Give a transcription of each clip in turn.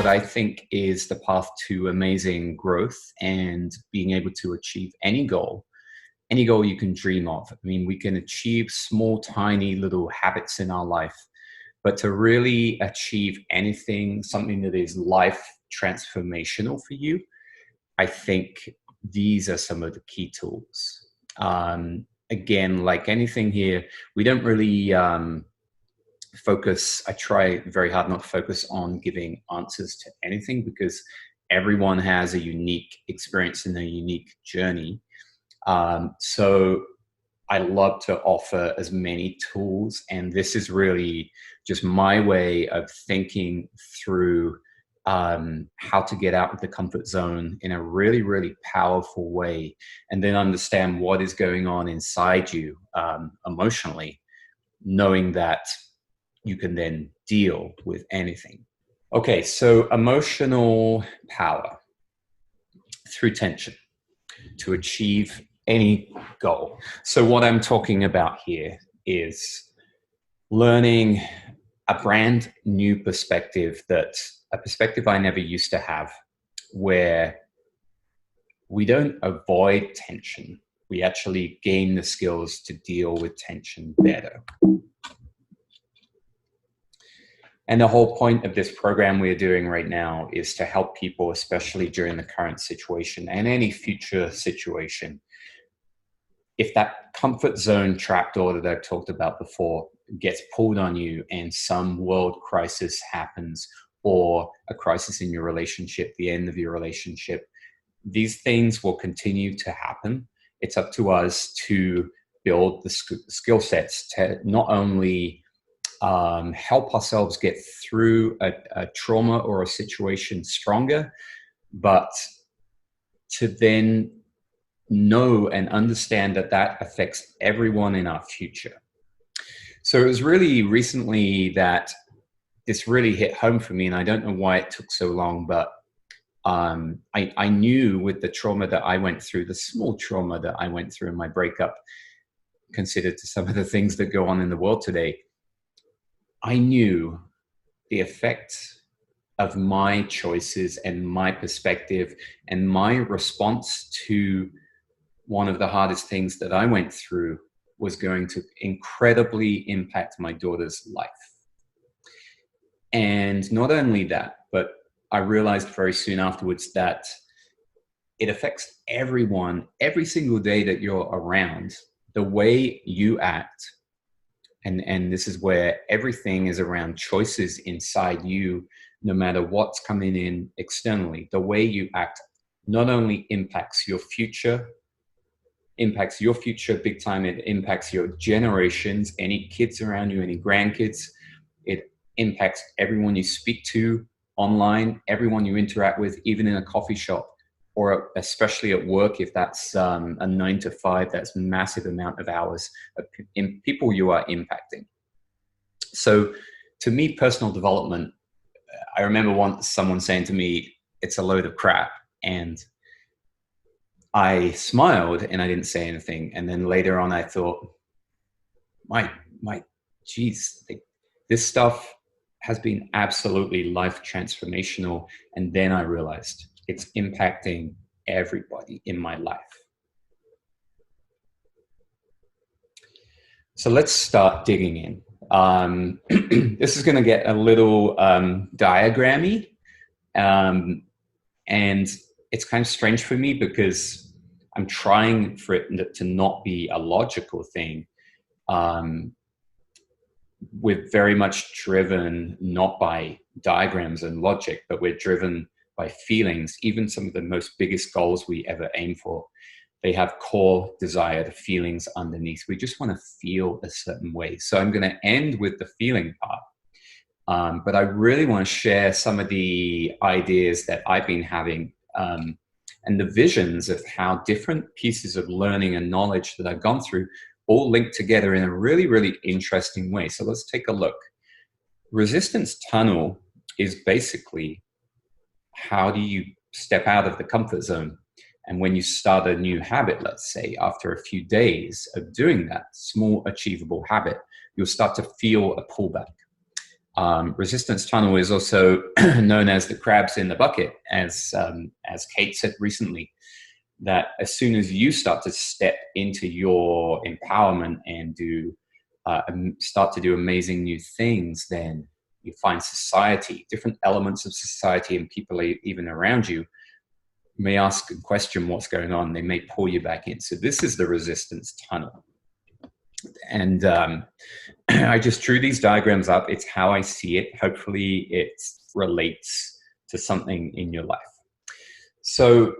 I think is the path to amazing growth and being able to achieve any goal you can dream of. I mean, we can achieve small, tiny little habits in our life, but to really achieve anything, something that is life transformational for you, I think these are some of the key tools. Again, like anything here, we don't really focus. I try very hard not to focus on giving answers to anything because everyone has a unique experience and a unique journey. So I love to offer as many tools, and this is really just my way of thinking through how to get out of the comfort zone in a really, really powerful way, and then understand what is going on inside you emotionally, knowing that you can then deal with anything. Okay, so emotional power through tension to achieve any goal. So what I'm talking about here is learning a brand new perspective, a perspective I never used to have, where we don't avoid tension. We actually gain the skills to deal with tension better. And the whole point of this program we're doing right now is to help people, especially during the current situation and any future situation. If that comfort zone trapdoor that I've talked about before gets pulled on you and some world crisis happens, or a crisis in your relationship, the end of your relationship, these things will continue to happen. It's up to us to build the skill sets to not only help ourselves get through a trauma or a situation stronger, but to then know and understand that that affects everyone in our future. So it was really recently that this really hit home for me, and I don't know why it took so long, but I knew with the trauma that I went through, the small trauma that I went through in my breakup, considered to some of the things that go on in the world today, I knew the effect of my choices and my perspective and my response to one of the hardest things that I went through was going to incredibly impact my daughter's life. And not only that, but I realized very soon afterwards that it affects everyone every single day that you're around. The way you act, and this is where everything is around choices inside you, no matter what's coming in externally. The way you act not only impacts your future big time, it impacts your generations, any kids around you, any grandkids. It impacts everyone you speak to online, everyone you interact with, even in a coffee shop, or especially at work. If that's a 9 to 5, that's a massive amount of hours of people you are impacting. So to me, personal development, I remember once someone saying to me, it's a load of crap. And I smiled and I didn't say anything. And then later on, I thought, geez, this stuff has been absolutely life transformational. And then I realized it's impacting everybody in my life. So let's start digging in. This is going to get a little diagrammy. And it's kind of strange for me because I'm trying for it to not be a logical thing. We're very much driven not by diagrams and logic, but we're driven by feelings. Even some of the most biggest goals we ever aim for, they have core desire, the feelings underneath. We just want to feel a certain way. So I'm going to end with the feeling part. But I really want to share some of the ideas that I've been having and the visions of how different pieces of learning and knowledge that I've gone through all linked together in a really, really interesting way. So let's take a look. Resistance tunnel is basically, how do you step out of the comfort zone? And when you start a new habit, let's say after a few days of doing that small achievable habit, you'll start to feel a pullback. Resistance tunnel is also known as the crabs in the bucket, as Kate said recently, that as soon as you start to step into your empowerment and start to do amazing new things, then you find society, different elements of society and people even around you may ask and question what's going on. They may pull you back in. So this is the resistance tunnel. And I just drew these diagrams up. It's how I see it. Hopefully it relates to something in your life. So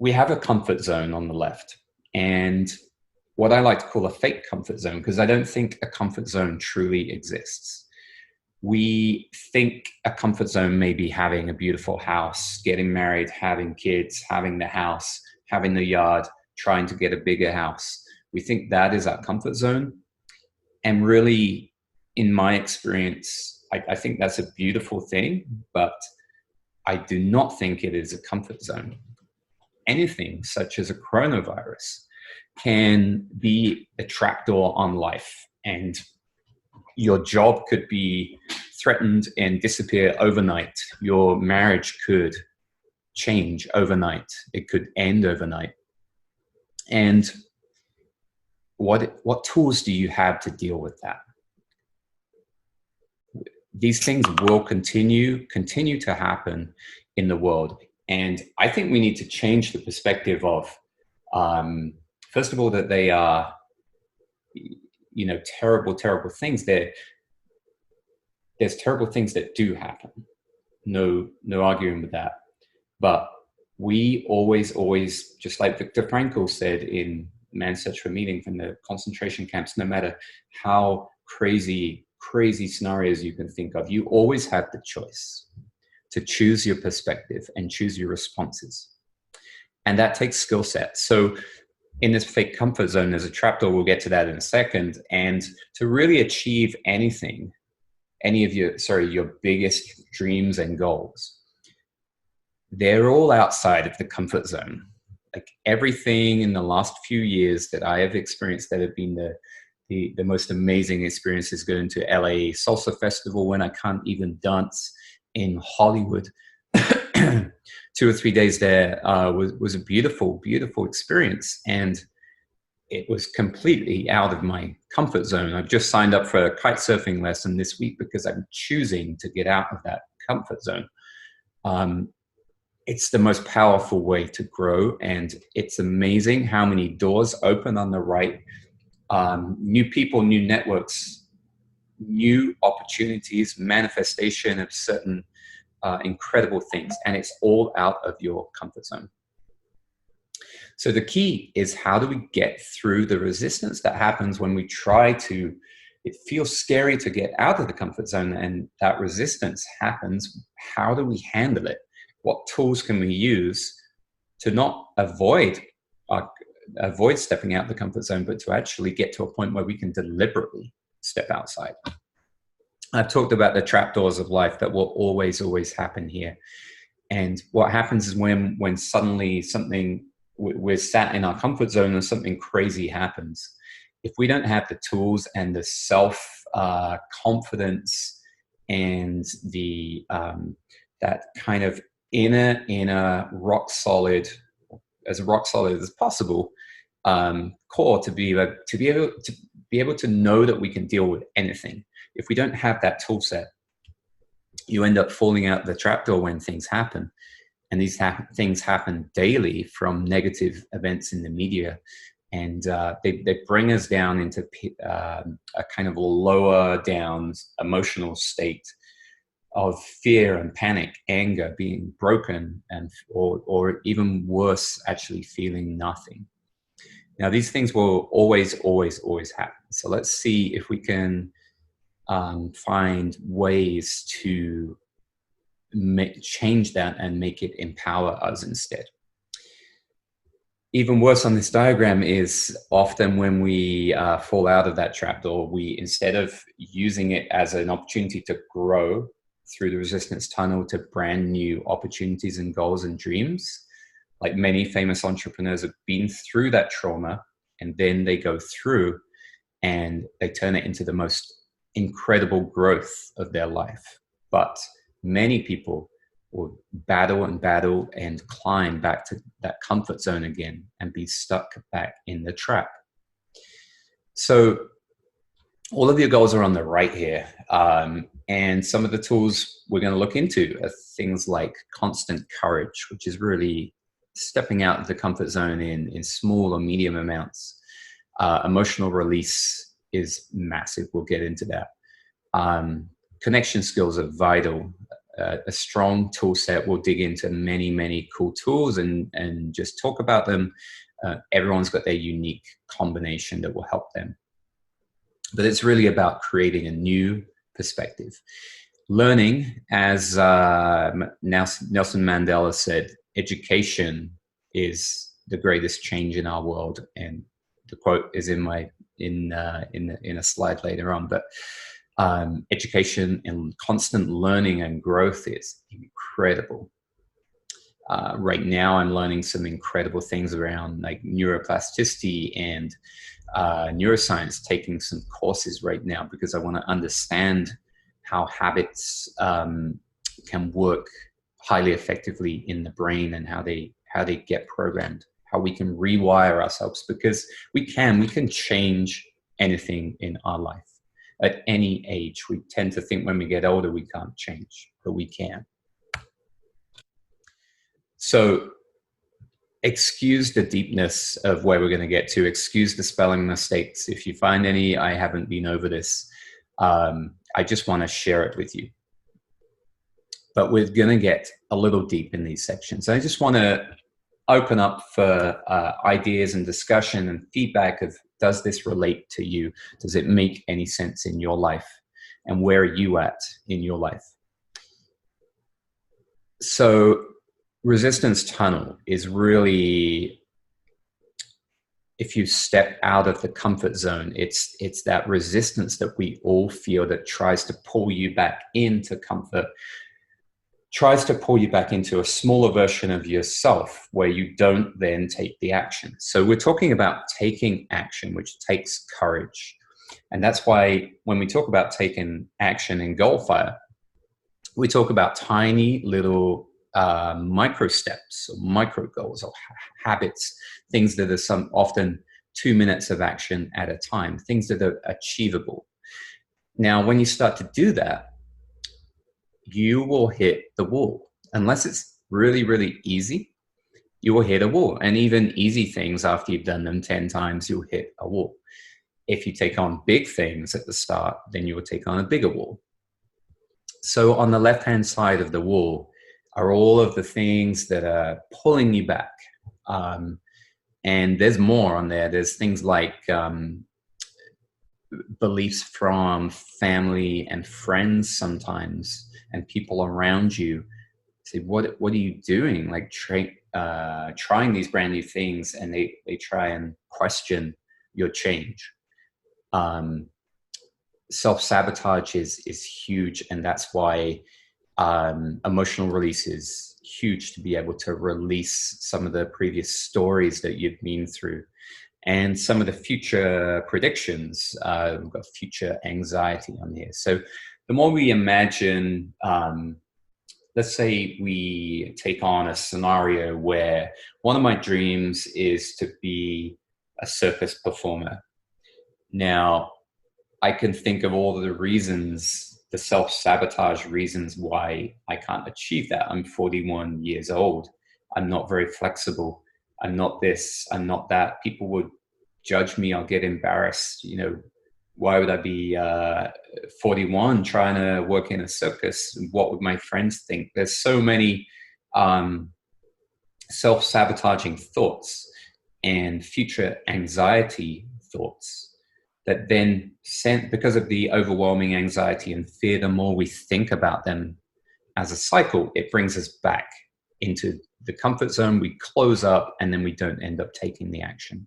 we have a comfort zone on the left, and what I like to call a fake comfort zone, because I don't think a comfort zone truly exists. We think a comfort zone may be having a beautiful house, getting married, having kids, having the house, having the yard, trying to get a bigger house. We think that is our comfort zone. And really, in my experience, I think that's a beautiful thing, but I do not think it is a comfort zone. Anything such as a coronavirus can be a trapdoor on life, and your job could be threatened and disappear overnight. Your marriage could change overnight. It could end overnight. And what tools do you have to deal with that? These things will continue to happen in the world. And I think we need to change the perspective of, first of all, that they are, terrible, terrible things. There's terrible things that do happen. No arguing with that. But we always, just like Viktor Frankl said in Man's Search for Meaning from the concentration camps, no matter how crazy scenarios you can think of, you always have the choice to choose your perspective and choose your responses. And that takes skill set. So in this fake comfort zone, there's a trapdoor. We'll get to that in a second. And to really achieve anything, any of your biggest dreams and goals, they're all outside of the comfort zone. Like everything in the last few years that I have experienced that have been the most amazing experiences, going to LA Salsa Festival when I can't even dance in Hollywood. 2 or 3 days there was a beautiful, beautiful experience. And it was completely out of my comfort zone. I've just signed up for a kite surfing lesson this week because I'm choosing to get out of that comfort zone. It's the most powerful way to grow. And it's amazing how many doors open on the right. New people, new networks, new opportunities, manifestation of certain incredible things. And it's all out of your comfort zone. So the key is, how do we get through the resistance that happens when we try to, it feels scary to get out of the comfort zone, and that resistance happens. How do we handle it? What tools can we use to not avoid stepping out of the comfort zone, but to actually get to a point where we can deliberately step outside? I've talked about the trapdoors of life that will always, always happen here. And what happens is when suddenly we're sat in our comfort zone and something crazy happens, if we don't have the tools and the self-confidence and the that kind of inner rock solid as possible core to be able to know that we can deal with anything. If we don't have that tool set, you end up falling out the trapdoor when things happen. And these things happen daily from negative events in the media. And they bring us down into a kind of lower down emotional state of fear and panic, anger, being broken, and or even worse, actually feeling nothing. Now, these things will always, always, always happen. So let's see if we can find ways to change that and make it empower us instead. Even worse on this diagram is often when we fall out of that trapdoor, we, instead of using it as an opportunity to grow through the resistance tunnel to brand new opportunities and goals and dreams, like many famous entrepreneurs have been through that trauma, and then they go through and they turn it into the most incredible growth of their life. But many people will battle and battle and climb back to that comfort zone again and be stuck back in the trap. So all of your goals are on the right here. And some of the tools we're going to look into are things like constant courage, which is really stepping out of the comfort zone in small or medium amounts. Emotional release is massive. We'll get into that. Connection skills are vital. A strong tool set. We'll dig into many, many cool tools and just talk about them. Everyone's got their unique combination that will help them. But it's really about creating a new perspective. Learning, as Nelson Mandela said, education is the greatest change in our world. And the quote is in a slide later on. But education and constant learning and growth is incredible. Right now, I'm learning some incredible things around like neuroplasticity and neuroscience, taking some courses right now because I want to understand how habits can work highly effectively in the brain and how they get programmed, how we can rewire ourselves, because we can change anything in our life at any age. We tend to think when we get older we can't change, but we can. So excuse the deepness of where we're going to get to. Excuse the spelling mistakes. If you find any, I haven't been over this. I just want to share it with you. But we're going to get a little deep in these sections. I just want to open up for ideas and discussion and feedback of, does this relate to you? Does it make any sense in your life? And where are you at in your life? So resistance tunnel is really, if you step out of the comfort zone, it's that resistance that we all feel that tries to pull you back into comfort, tries to pull you back into a smaller version of yourself where you don't then take the action. So we're talking about taking action, which takes courage. And that's why when we talk about taking action in Goalfire, we talk about tiny little micro steps or micro goals or habits, things that are often 2 minutes of action at a time, things that are achievable. Now, when you start to do that, you will hit the wall. Unless it's really, really easy, you will hit a wall. And even easy things, after you've done them 10 times, you'll hit a wall. If you take on big things at the start, then you will take on a bigger wall. So on the left-hand side of the wall are all of the things that are pulling you back. And there's more on there. There's things like beliefs from family and friends sometimes, and people around you say, what are you doing? Like trying these brand new things, and they try and question your change. Self-sabotage is huge, and that's why emotional release is huge, to be able to release some of the previous stories that you've been through and some of the future predictions. We've got future anxiety on here. So the more we imagine, let's say we take on a scenario where one of my dreams is to be a circus performer. Now, I can think of all of the reasons, the self-sabotage reasons why I can't achieve that. I'm 41 years old. I'm not very flexible. I'm not this, I'm not that. People would judge me. I'll get embarrassed. You know, why would I be 41 trying to work in a circus? What would my friends think? There's so many self-sabotaging thoughts and future anxiety thoughts that then because of the overwhelming anxiety and fear, the more we think about them as a cycle, it brings us back into the comfort zone. We close up, and then we don't end up taking the action.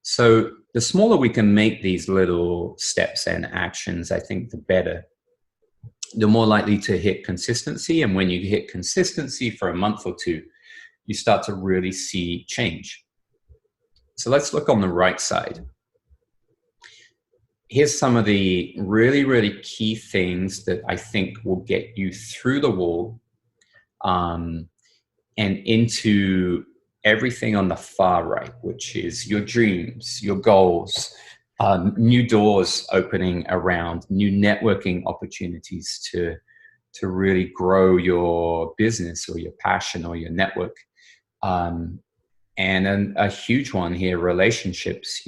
So the smaller we can make these little steps and actions, I think the better. The more likely to hit consistency. And when you hit consistency for a month or two, you start to really see change. So let's look on the right side. here's some of the really, really key things that I think will get you through the wall, and into everything on the far right, which is your dreams, your goals, new doors opening around, new networking opportunities to really grow your business or your passion or your network. And then a huge one here, relationships.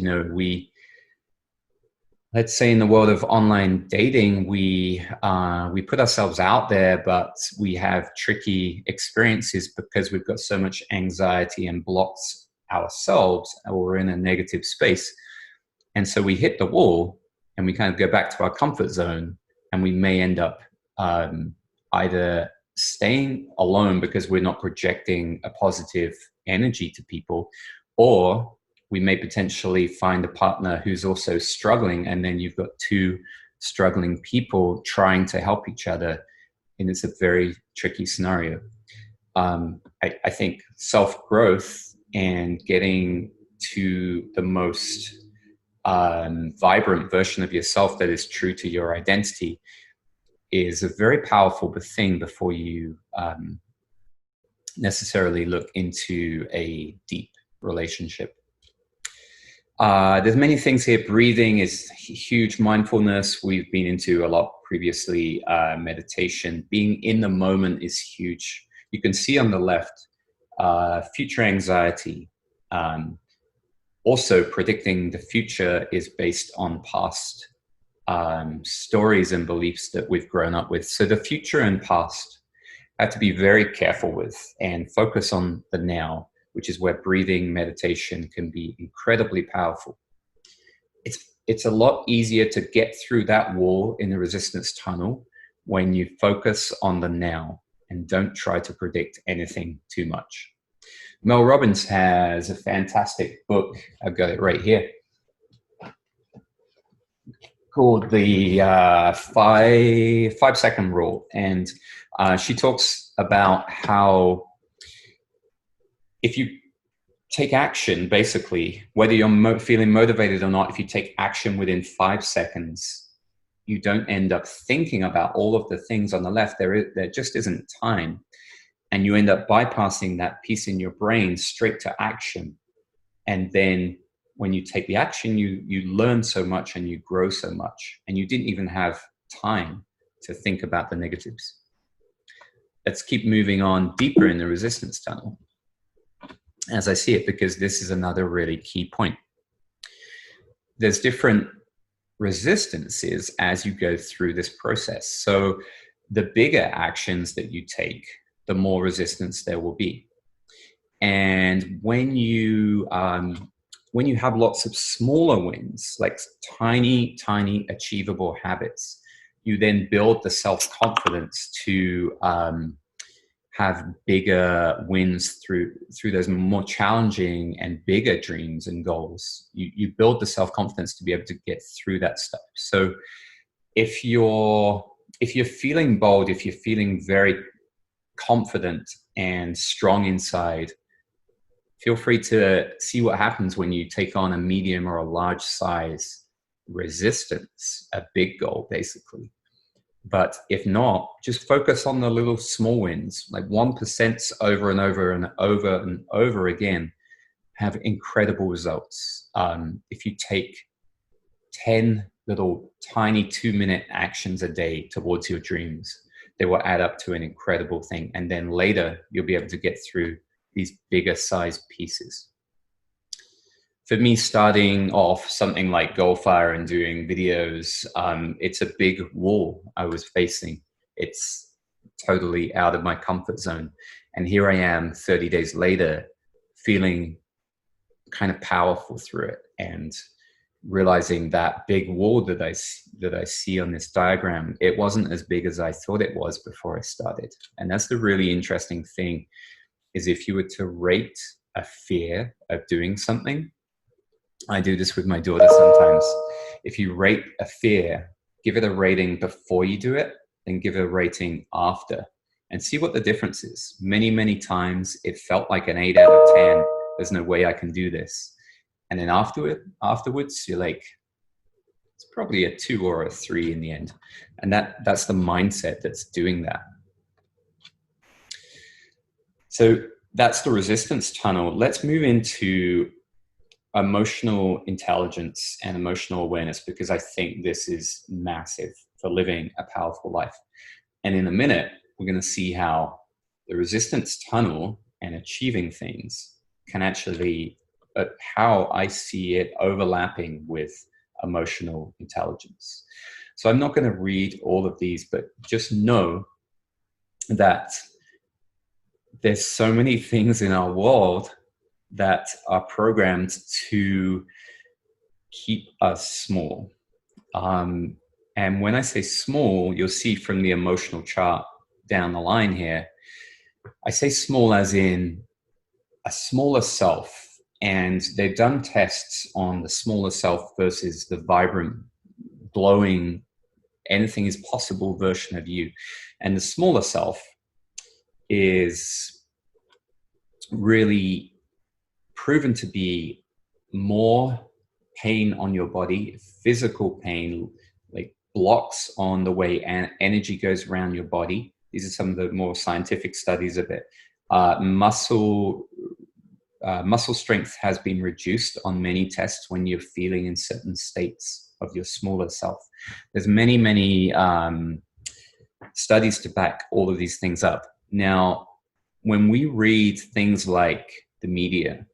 Let's say in the world of online dating, we put ourselves out there, but we have tricky experiences because we've got so much anxiety and blocks ourselves, or we're in a negative space. And so we hit the wall and we kind of go back to our comfort zone, and we may end up either staying alone because we're not projecting a positive energy to people, or we may potentially find a partner who's also struggling, and then you've got two struggling people trying to help each other, and it's a very tricky scenario. I think self-growth and getting to the most vibrant version of yourself that is true to your identity is a very powerful thing before you necessarily look into a deep relationship. There's many things here. Breathing is huge. Mindfulness, we've been into a lot previously. Meditation, being in the moment is huge. You can see on the left, future anxiety. Also, predicting the future is based on past stories and beliefs that we've grown up with. So the future and past I have to be very careful with and focus on the now, which is where breathing, meditation can be incredibly powerful. It's a lot easier to get through that wall in the resistance tunnel when you focus on the now and don't try to predict anything too much. Mel Robbins has a fantastic book, I've got it right here, called the 5-second rule. And she talks about how if you take action, basically, whether you're feeling motivated or not, if you take action within 5 seconds, you don't end up thinking about all of the things on the left. There just isn't time. And you end up bypassing that piece in your brain straight to action. And then when you take the action, you learn so much and you grow so much. And you didn't even have time to think about the negatives. Let's keep moving on deeper in the resistance tunnel, as I see it, because this is another really key point. There's different resistances as you go through this process. So the bigger actions that you take, the more resistance there will be. And when you have lots of smaller wins, like tiny achievable habits, you then build the self-confidence to have bigger wins through those more challenging and bigger dreams and goals. You build the self-confidence to be able to get through that stuff. So if you're feeling bold, if you're feeling very confident and strong inside, feel free to see what happens when you take on a medium or a large size resistance, a big goal, basically. But if not, just focus on the little small wins, like 1% over and over and over and over again, have incredible results. If you take 10 little tiny 2-minute actions a day towards your dreams, they will add up to an incredible thing. And then later, you'll be able to get through these bigger size pieces. For me, starting off something like Goalfire and doing videos, it's a big wall I was facing. It's totally out of my comfort zone. And here I am 30 days later, feeling kind of powerful through it and realizing that big wall that I see on this diagram, it wasn't as big as I thought it was before I started. And that's the really interesting thing, is if you were to rate a fear of doing something, I do this with my daughter sometimes. If you rate a fear, give it a rating before you do it, then give it a rating after, and see what the difference is. Many times it felt like an 8 out of 10. There's no way I can do this. And then afterwards, you're like, It's probably a 2 or a 3 in the end. And that's the mindset that's doing that. So that's the resistance tunnel. Let's move into emotional intelligence and emotional awareness, because I think this is massive for living a powerful life. And in a minute, we're going to see how the resistance tunnel and achieving things can actually, how I see it overlapping with emotional intelligence. So I'm not going to read all of these, but just know that there's so many things in our world that are programmed to keep us small. And when I say small, you'll see from the emotional chart down the line here, I say small as in a smaller self. And they've done tests on the smaller self versus the vibrant, glowing, anything is possible version of you. And the smaller self is really proven to be more pain on your body, physical pain, like blocks on the way energy goes around your body. These are some of the more scientific studies of it. Muscle strength has been reduced on many tests when you're feeling in certain states of your smaller self. There's many studies to back all of these things up. Now, when we read things like the media,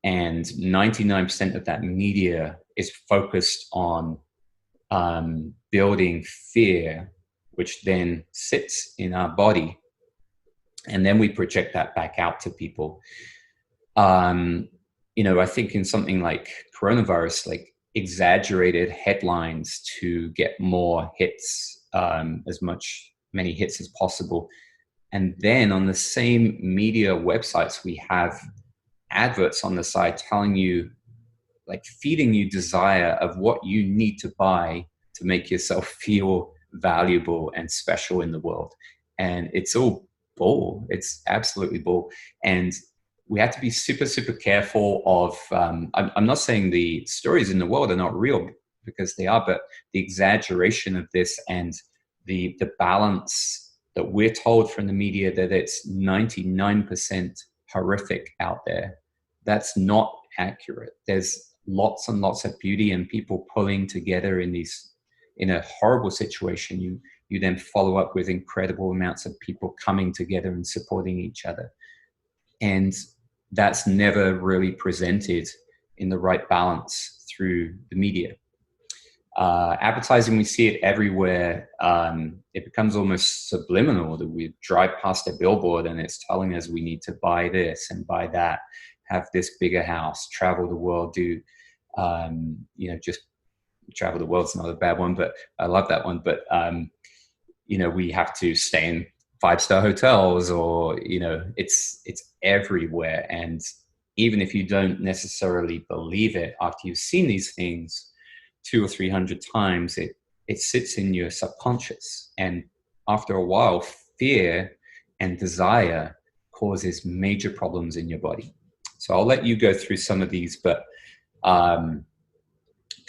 and 99% of that media is focused on building fear, which then sits in our body, and then we project that back out to people. I think in something like coronavirus, like exaggerated headlines to get more hits, many hits as possible. And then on the same media websites, we have adverts on the side telling you, like feeding you desire of what you need to buy to make yourself feel valuable and special in the world. And it's all bull. It's absolutely bull. And we have to be super, super careful of, I'm not saying the stories in the world are not real, because they are, but the exaggeration of this and the balance that we're told from the media that it's 99% horrific out there. That's not accurate. There's lots and lots of beauty and people pulling together in a horrible situation. You then follow up with incredible amounts of people coming together and supporting each other. And that's never really presented in the right balance through the media. Advertising, we see it everywhere. It becomes almost subliminal that we drive past a billboard and it's telling us we need to buy this and buy that, have this bigger house, travel the world, just travel the world's not a bad one, but I love that one. But, we have to stay in 5-star hotels, or, it's everywhere. And even if you don't necessarily believe it, after you've seen these things 200 or 300 times, it sits in your subconscious. And after a while, fear and desire causes major problems in your body. So I'll let you go through some of these, but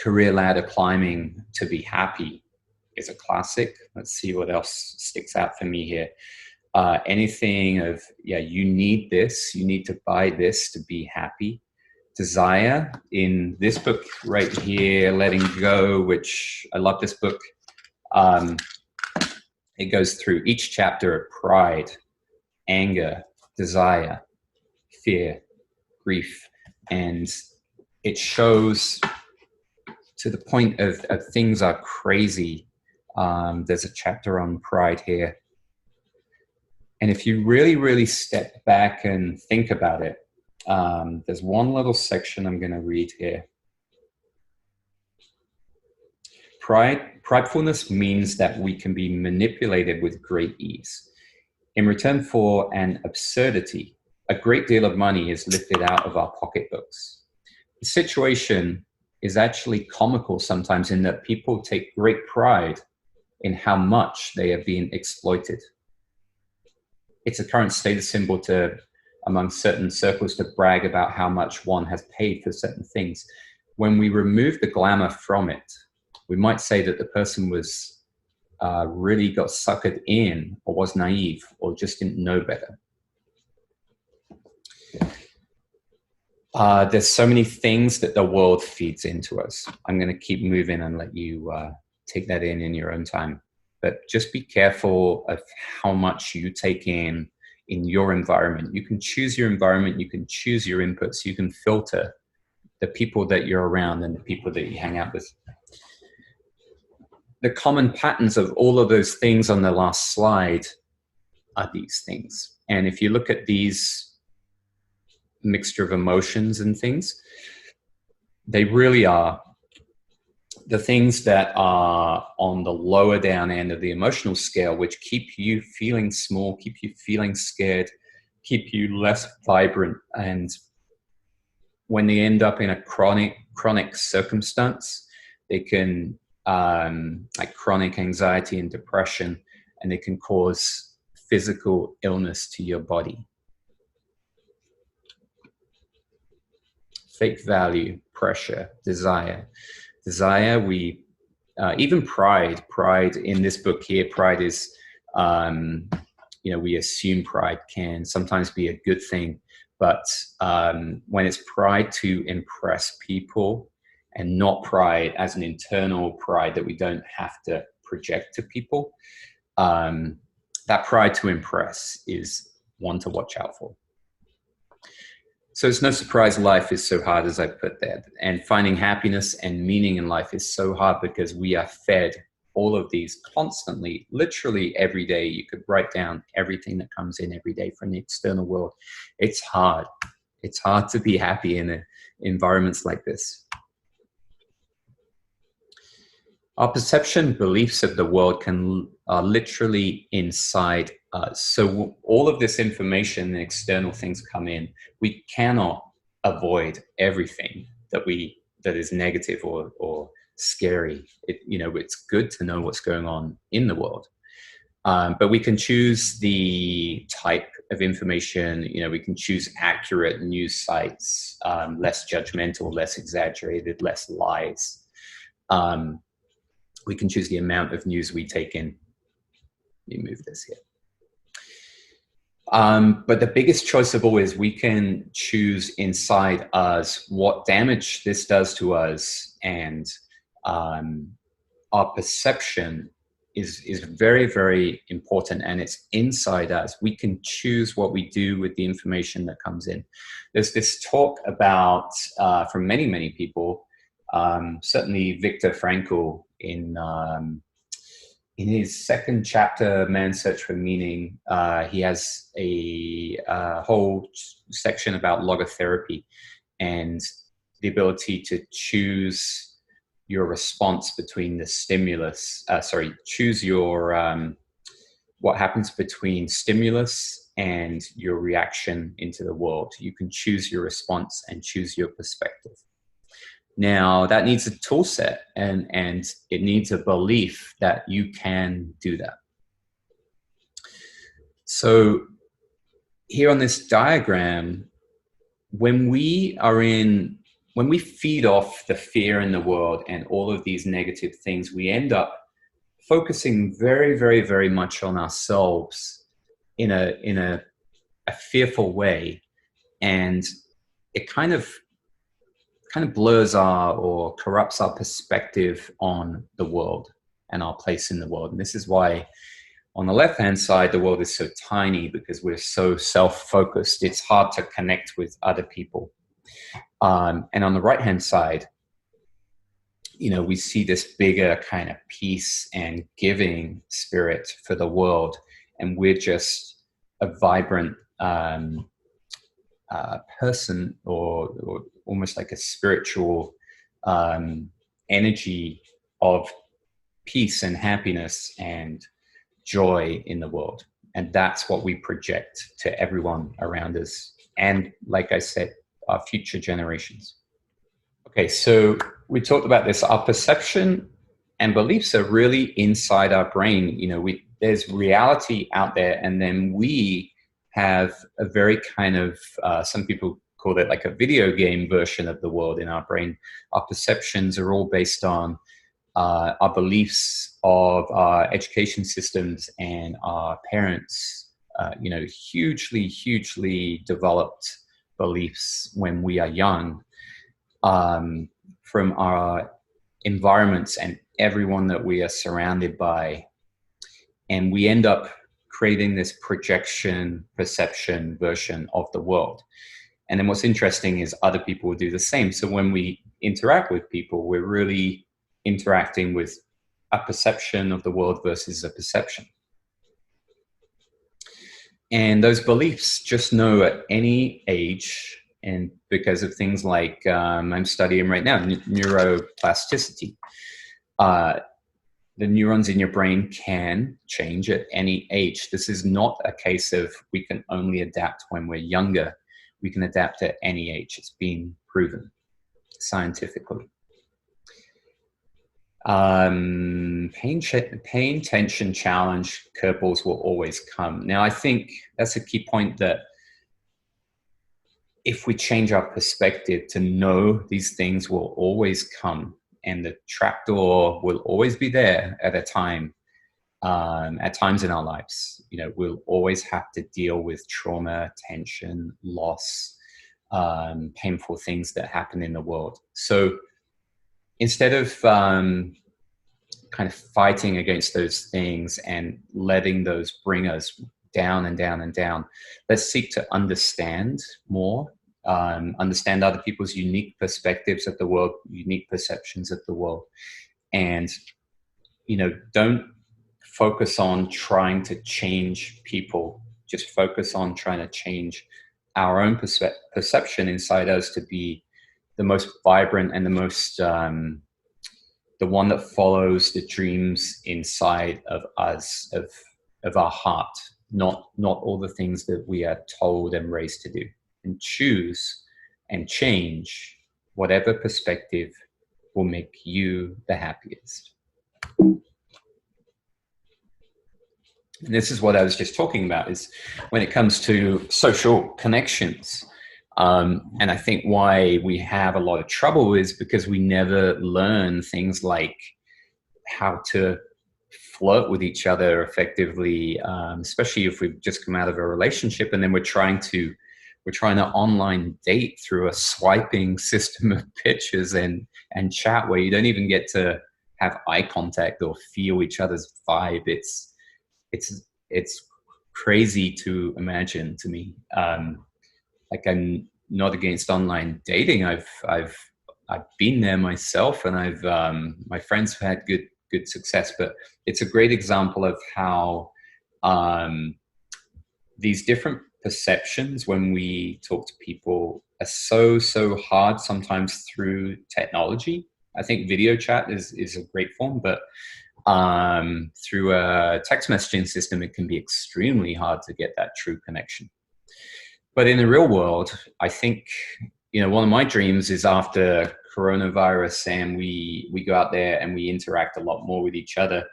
career ladder climbing to be happy is a classic. Let's see what else sticks out for me here. Anything of, you need this, you need to buy this to be happy. Desire, in this book right here, Letting Go, which I love this book. It goes through each chapter of pride, anger, desire, fear, grief, and it shows to the point of things are crazy. There's a chapter on pride here. And if you really, really step back and think about it, there's one little section I'm going to read here. Pridefulness means that we can be manipulated with great ease. In return for an absurdity, a great deal of money is lifted out of our pocketbooks. The situation is actually comical sometimes, in that people take great pride in how much they are being exploited. It's a current status symbol among certain circles to brag about how much one has paid for certain things. When we remove the glamour from it, We might say that the person was really got suckered in, or was naive, or just didn't know better. There's so many things that the world feeds into us. I'm going to keep moving and let you take that in your own time. But just be careful of how much you take in your environment. You can choose your environment. You can choose your inputs. You can filter the people that you're around and the people that you hang out with. The common patterns of all of those things on the last slide are these things. And if you look at these mixture of emotions and things, they really are the things that are on the lower down end of the emotional scale, which keep you feeling small, keep you feeling scared, keep you less vibrant. And when they end up in a chronic circumstance, they can like chronic anxiety and depression, and they can cause physical illness to your body. Fake value, pressure, desire, we even pride in this book here, pride is we assume pride can sometimes be a good thing, but when it's pride to impress people and not pride as an internal pride that we don't have to project to people, that pride to impress is one to watch out for. So it's no surprise life is so hard, as I put there. And finding happiness and meaning in life is so hard because we are fed all of these constantly, literally every day. You could write down everything that comes in every day from the external world. It's hard. It's hard to be happy in environments like this. Our perception beliefs of the world are literally inside us. So all of this information and external things come in. We cannot avoid everything that is negative or scary. It's good to know what's going on in the world. But we can choose the type of information. We can choose accurate news sites, less judgmental, less exaggerated, less lies. We can choose the amount of news we take in. Let me move this here. But the biggest choice of all is we can choose inside us what damage this does to us. And our perception is very, very important, and it's inside us. We can choose what we do with the information that comes in. There's this talk about, from many, many people, certainly Viktor Frankl in his second chapter, Man's Search for Meaning, he has a whole section about logotherapy and the ability to choose your response between the stimulus, choose your, what happens between stimulus and your reaction into the world. You can choose your response and choose your perspective. Now, that needs a tool set, and it needs a belief that you can do that. So here on this diagram, when we feed off the fear in the world and all of these negative things, we end up focusing very, very, very much on ourselves in a fearful way, and it kind of blurs or corrupts our perspective on the world and our place in the world. And this is why on the left-hand side, the world is so tiny, because we're so self-focused. It's hard to connect with other people. And on the right-hand side, we see this bigger kind of peace and giving spirit for the world. And we're just a vibrant person, or almost like a spiritual energy of peace and happiness and joy in the world. And that's what we project to everyone around us. And like I said, our future generations. Okay, so we talked about this. Our perception and beliefs are really inside our brain. There's reality out there, and then we have a very kind of, some people call it like a video game version of the world in our brain. Our perceptions are all based on our beliefs of our education systems and our parents, hugely developed beliefs when we are young, from our environments and everyone that we are surrounded by. And we end up creating this projection, perception version of the world. And then what's interesting is other people will do the same. So when we interact with people, we're really interacting with a perception of the world versus a perception. And those beliefs just know at any age, and because of things like I'm studying right now, neuroplasticity, the neurons in your brain can change at any age. This is not a case of we can only adapt when we're younger. We can adapt at any age. It's been proven scientifically. Pain, tension, challenge, curveballs will always come. Now, I think that's a key point, that if we change our perspective to know these things will always come, and the trapdoor will always be there at times in our lives. We'll always have to deal with trauma, tension, loss, painful things that happen in the world. So instead of kind of fighting against those things and letting those bring us down and down and down, let's seek to understand more, understand other people's unique perspectives of the world, unique perceptions of the world. And, don't focus on trying to change people. Just focus on trying to change our own perception inside us to be the most vibrant and the most, the one that follows the dreams inside of us, of our heart, not all the things that we are told and raised to do. And choose and change whatever perspective will make you the happiest. And this is what I was just talking about, is when it comes to social connections. And I think why we have a lot of trouble is because we never learn things like how to flirt with each other effectively, especially if we've just come out of a relationship and then we're trying to online date through a swiping system of pictures and chat, where you don't even get to have eye contact or feel each other's vibe. It's crazy to imagine to me. Like, I'm not against online dating. I've been there myself, and I've my friends have had good success. But it's a great example of how these different perceptions, when we talk to people, are so hard sometimes through technology. I think video chat is a great form, but through a text messaging system, it can be extremely hard to get that true connection. But in the real world, I think, one of my dreams is after coronavirus and we go out there and we interact a lot more with each other.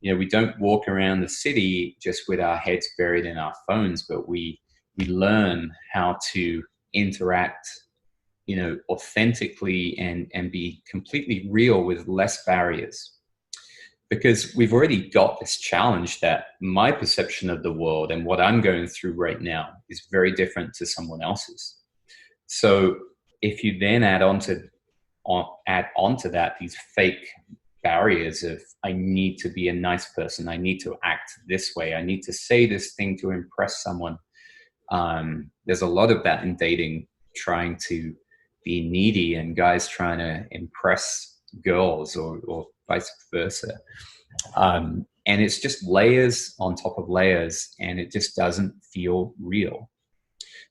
We don't walk around the city just with our heads buried in our phones, but we learn how to interact, authentically and be completely real with less barriers. Because we've already got this challenge that my perception of the world and what I'm going through right now is very different to someone else's. So if you then add on to that these fake barriers of, I need to be a nice person, I need to act this way, I need to say this thing to impress someone. There's a lot of that in dating, trying to be needy and guys trying to impress girls or vice versa. And it's just layers on top of layers, and it just doesn't feel real.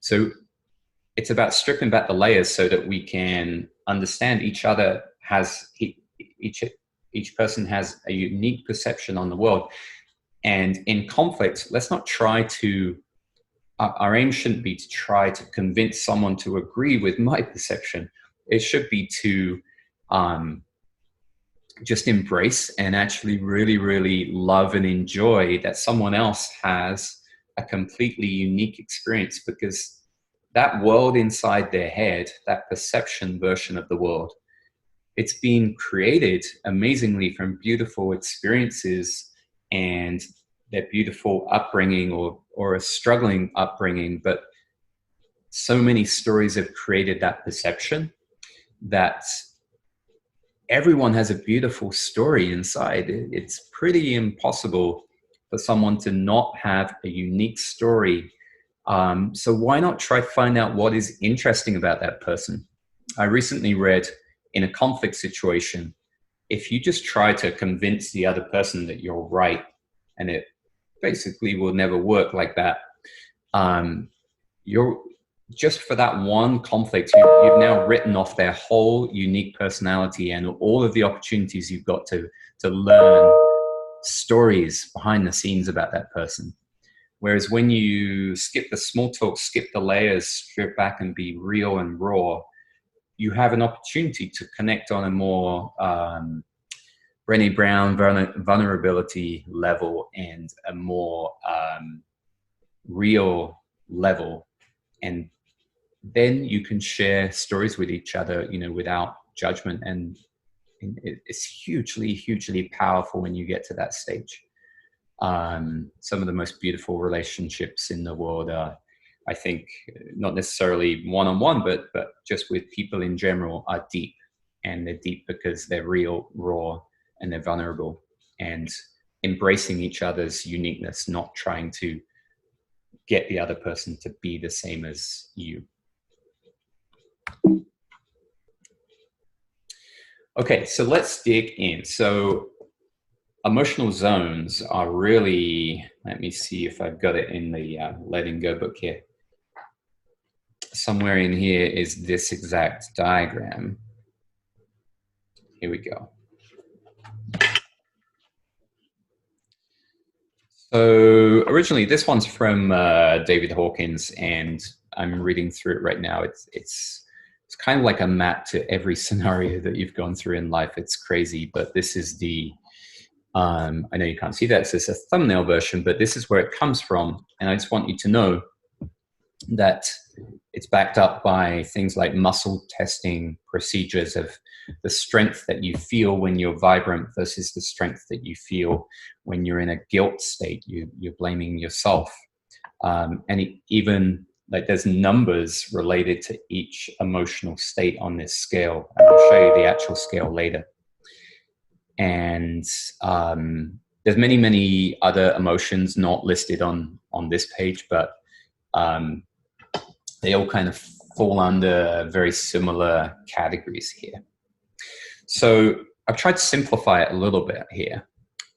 So it's about stripping back the layers so that we can understand each other each person has a unique perception on the world. And in conflict, let's not try to, our aim shouldn't be to try to convince someone to agree with my perception. It should be to just embrace and actually really, really love and enjoy that someone else has a completely unique experience, because that world inside their head, that perception version of the world, it's been created amazingly from beautiful experiences and their beautiful upbringing, or a struggling upbringing. But so many stories have created that perception that everyone has a beautiful story inside. It's pretty impossible for someone to not have a unique story. So why not try to find out what is interesting about that person? I recently read, in a conflict situation, if you just try to convince the other person that you're right, and it basically will never work like that, you're just for that one conflict, you've now written off their whole unique personality and all of the opportunities you've got to learn stories behind the scenes about that person. Whereas when you skip the small talk, skip the layers, strip back and be real and raw, you have an opportunity to connect on a more Brené Brown vulnerability level, and a more real level. And then you can share stories with each other, without judgment. And it's hugely, hugely powerful when you get to that stage. Some of the most beautiful relationships in the world are, I think, not necessarily one-on-one, but just with people in general, are deep. And they're deep because they're real, raw, and they're vulnerable, and embracing each other's uniqueness, not trying to get the other person to be the same as you. Okay, so let's dig in. So emotional zones are really, let me see if I've got it in the Letting Go book here. Somewhere in here is this exact diagram. Here we go. So originally, this one's from David Hawkins, and I'm reading through it right now. It's kind of like a map to every scenario that you've gone through in life. It's crazy, but this is the, I know you can't see that, so it's a thumbnail version, but this is where it comes from. And I just want you to know that it's backed up by things like muscle testing procedures of the strength that you feel when you're vibrant versus the strength that you feel when you're in a guilt state. You're blaming yourself. And even like there's numbers related to each emotional state on this scale. And I'll show you the actual scale later. And there's many, many other emotions not listed on this page, but they all kind of fall under very similar categories here. So I've tried to simplify it a little bit here.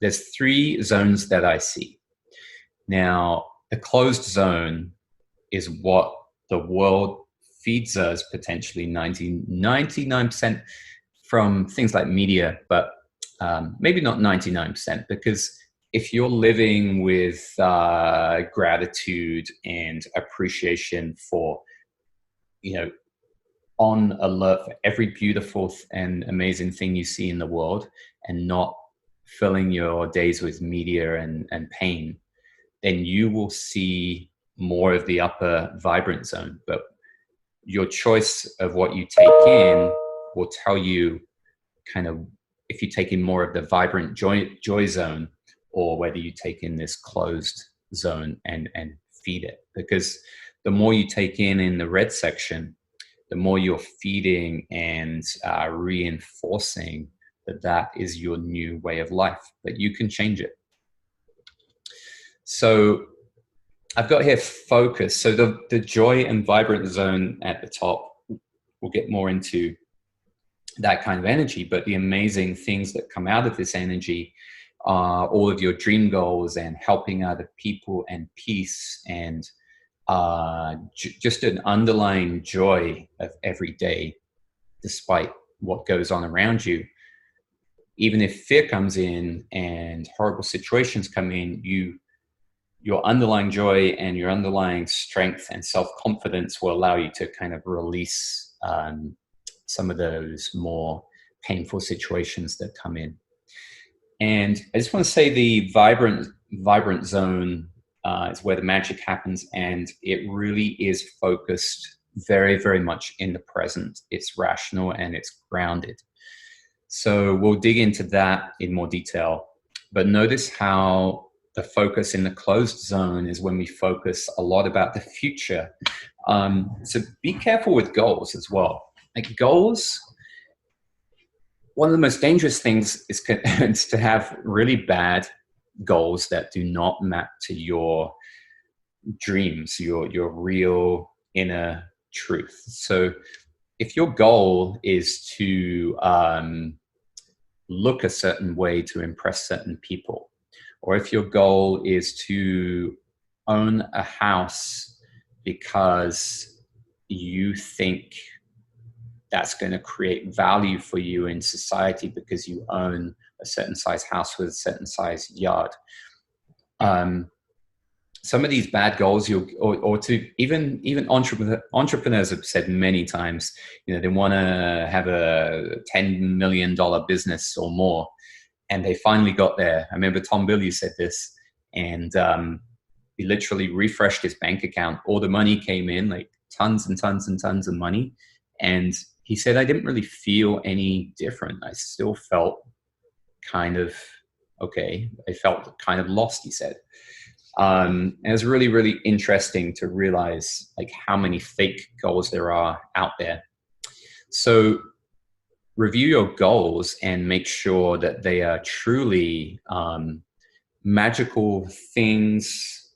There's 3 zones that I see. Now, the closed zone is what the world feeds us potentially 99% from things like media, but maybe not 99%, because if you're living with gratitude and appreciation for, on alert for every beautiful and amazing thing you see in the world, and not filling your days with media and pain, then you will see more of the upper vibrant zone. But your choice of what you take in will tell you kind of if you take in more of the vibrant joy zone, or whether you take in this closed zone and feed it. Because the more you take in the red section, the more you're feeding and reinforcing that is your new way of life, but you can change it. So I've got here focus. So the joy and vibrant zone at the top, we'll get more into that kind of energy, but the amazing things that come out of this energy are all of your dream goals and helping other people and peace and just an underlying joy of every day, despite what goes on around you. Even if fear comes in and horrible situations come in, your underlying joy and your underlying strength and self-confidence will allow you to kind of release some of those more painful situations that come in. And I just want to say the vibrant zone is where the magic happens, and it really is focused very, very much in the present. It's rational and it's grounded. So we'll dig into that in more detail, but notice how the focus in the closed zone is when we focus a lot about the future. So be careful with goals as well. Like goals, one of the most dangerous things is to have really bad goals that do not map to your dreams, your real inner truth. So if your goal is to look a certain way to impress certain people, or if your goal is to own a house because you think that's going to create value for you in society because you own a certain size house with a certain size yard. Some of these bad goals, or to even entrepreneurs have said many times, they want to have a $10 million business or more, and they finally got there. I remember Tom Billy said this, and he literally refreshed his bank account. All the money came in, like tons and tons and tons of money, and he said, I didn't really feel any different. I still felt kind of okay. I felt kind of lost, he said. And it was really, really interesting to realize like how many fake goals there are out there. So review your goals and make sure that they are truly magical things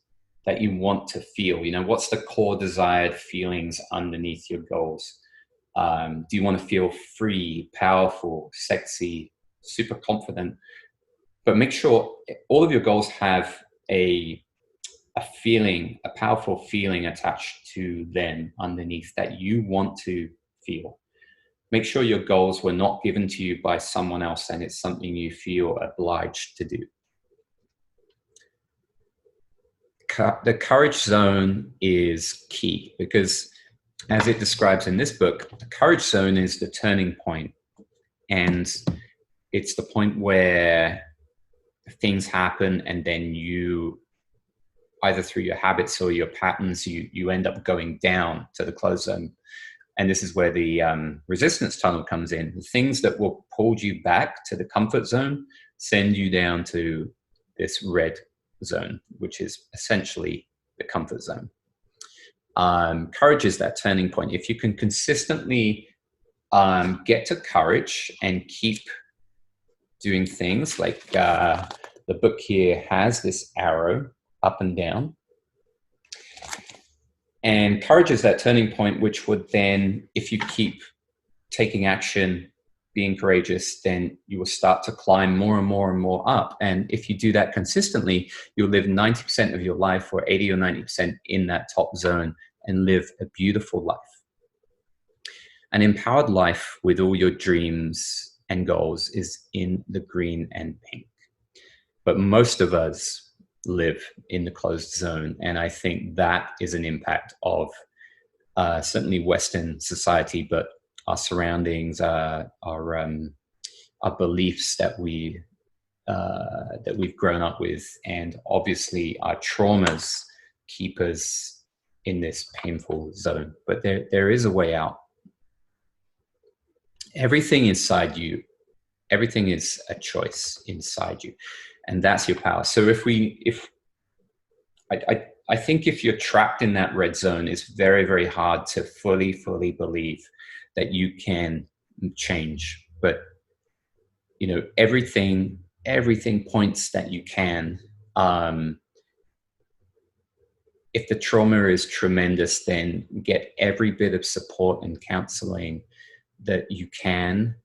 that you want to feel. What's the core desired feelings underneath your goals? Do you want to feel free, powerful, sexy, super confident? But make sure all of your goals have a feeling, a powerful feeling attached to them underneath that you want to feel. Make sure your goals were not given to you by someone else and it's something you feel obliged to do. The courage zone is key because, as it describes in this book, the courage zone is the turning point, and it's the point where things happen and then you, either through your habits or your patterns, you end up going down to the closed zone. And this is where the resistance tunnel comes in. The things that will pull you back to the comfort zone send you down to this red zone, which is essentially the comfort zone. Courage is that turning point. If you can consistently get to courage and keep doing things like the book here has this arrow up and down. And courage is that turning point, which would then, if you keep taking action, being courageous, then you will start to climb more and more and more up. And if you do that consistently, you'll live 90% of your life, or 80 or 90% in that top zone, and live a beautiful life. An empowered life with all your dreams and goals is in the green and pink. But most of us live in the closed zone. And I think that is an impact of certainly Western society, but our surroundings, our beliefs that we've grown up with, and obviously our traumas keep us in this painful zone. But there is a way out. Everything inside you, everything is a choice inside you. And that's your power. So I think if you're trapped in that red zone, it's very, very hard to fully believe that you can change. But, everything points that you can. If the trauma is tremendous, then get every bit of support and counseling that you can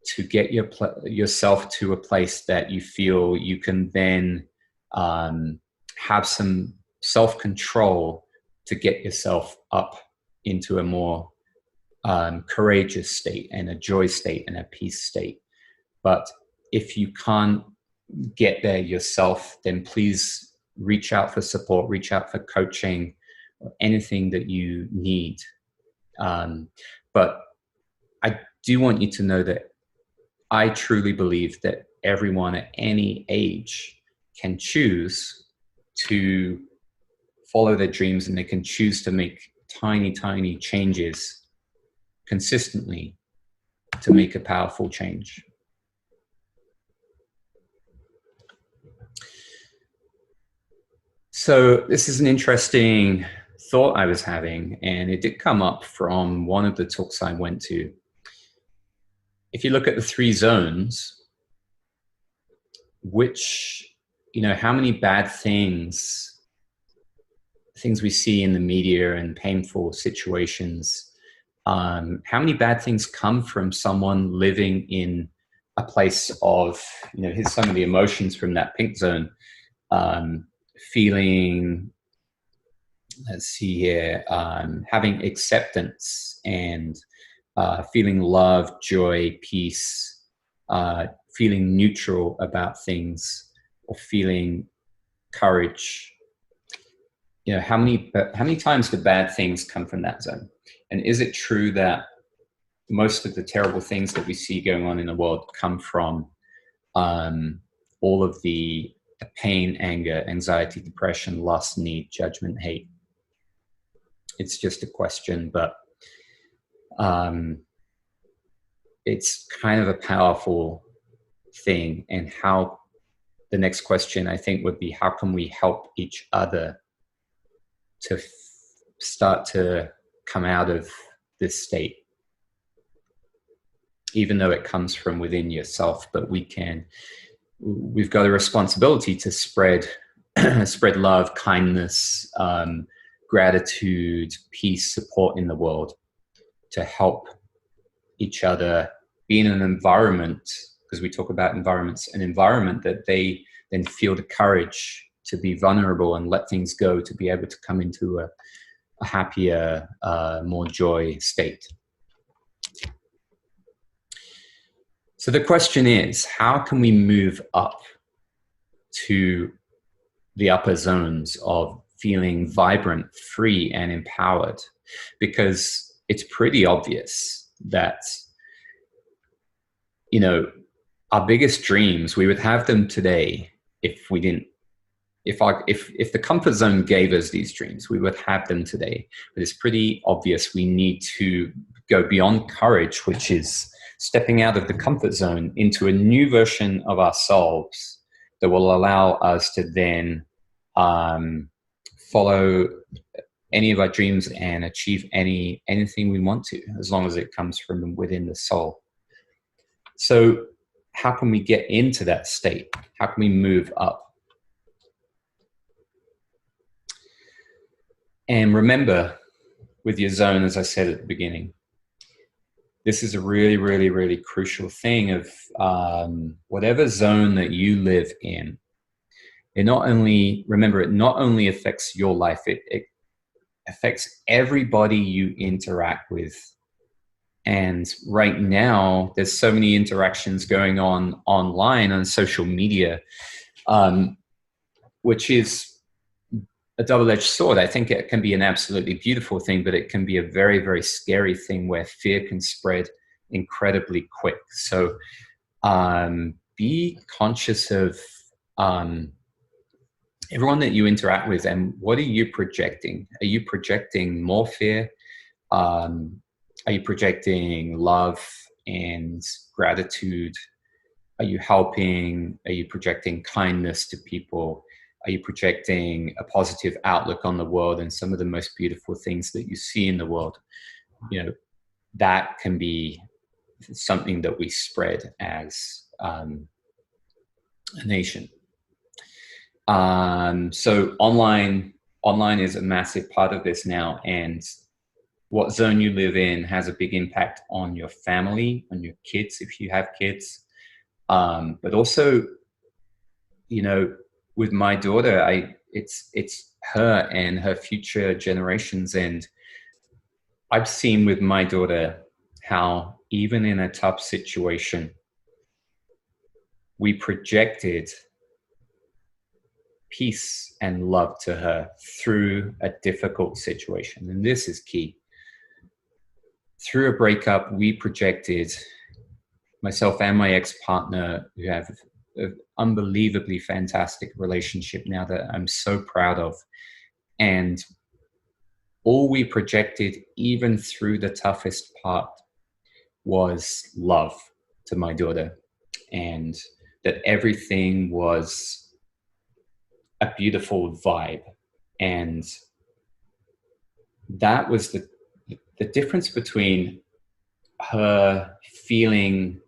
to get yourself to a place that you feel you can then have some self-control to get yourself up into a more courageous state and a joy state and a peace state. But if you can't get there yourself, then please reach out for support, reach out for coaching, or anything that you need. But I do want you to know that I truly believe that everyone at any age can choose to follow their dreams, and they can choose to make tiny, tiny changes consistently to make a powerful change. So this is an interesting thought I was having, and it did come up from one of the talks I went to. If you look at the three zones, which, how many bad things we see in the media and painful situations, how many bad things come from someone living in a place of, here's some of the emotions from that pink zone, feeling, let's see here, having acceptance and feeling love, joy, peace, feeling neutral about things, or feeling courage. How many times do bad things come from that zone? And is it true that most of the terrible things that we see going on in the world come from all of the pain, anger, anxiety, depression, lust, need, judgment, hate? It's just a question, but it's kind of a powerful thing. And how the next question, I think, would be, how can we help each other to start to come out of this state, even though it comes from within yourself? But we've got a responsibility to spread love, kindness, gratitude, peace, support in the world, to help each other be in an environment, because we talk about environments, an environment that they then feel the courage to be vulnerable and let things go, to be able to come into a happier, more joy state. So the question is, how can we move up to the upper zones of feeling vibrant, free, and empowered? Because it's pretty obvious that, our biggest dreams, we would have them today if we didn't. If the comfort zone gave us these dreams, we would have them today. But it's pretty obvious we need to go beyond courage, which is stepping out of the comfort zone into a new version of ourselves that will allow us to then follow any of our dreams and achieve anything we want to, as long as it comes from within the soul. So how can we get into that state? How can we move up? And remember, with your zone, as I said at the beginning, this is a really, really, really crucial thing of whatever zone that you live in. It not only affects your life, it affects everybody you interact with. And right now, there's so many interactions going on online, on social media, which is a double-edged sword. I think it can be an absolutely beautiful thing, but it can be a very, very scary thing where fear can spread incredibly quick. So be conscious of everyone that you interact with, and what are you projecting? Are you projecting more fear? Are you projecting love and gratitude? Are you helping? Are you projecting kindness to people? Are you projecting a positive outlook on the world and some of the most beautiful things that you see in the world? That can be something that we spread as a nation. So online is a massive part of this now, and what zone you live in has a big impact on your family, on your kids, if you have kids. But also, with my daughter, it's her and her future generations. And I've seen with my daughter how even in a tough situation, we projected peace and love to her through a difficult situation. And this is key. Through a breakup, we projected, myself and my ex-partner, who have an unbelievably fantastic relationship now that I'm so proud of. And all we projected, even through the toughest part, was love to my daughter. And that everything was a beautiful vibe. And that was the difference between her feeling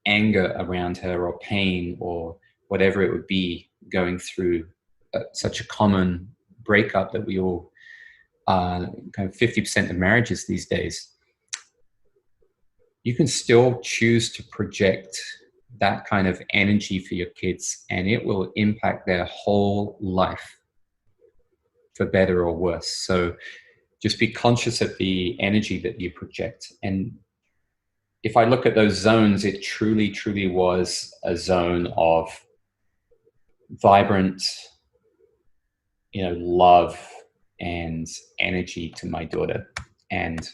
anger around her or pain or whatever it would be going through such a common breakup that we all kind of 50% of marriages these days. You can still choose to project that kind of energy for your kids, and it will impact their whole life for better or worse. So just be conscious of the energy that you project. And if I look at those zones, it truly, truly was a zone of vibrant, love and energy to my daughter. And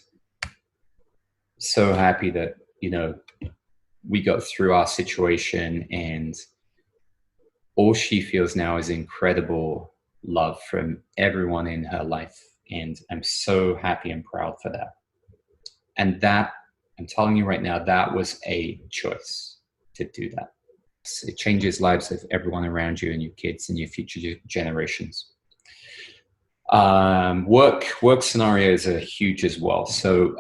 so happy that, we got through our situation, and all she feels now is incredible love from everyone in her life. And I'm so happy and proud for that. And that, I'm telling you right now, that was a choice to do that. It changes lives of everyone around you and your kids and your future generations. Work scenarios are huge as well. So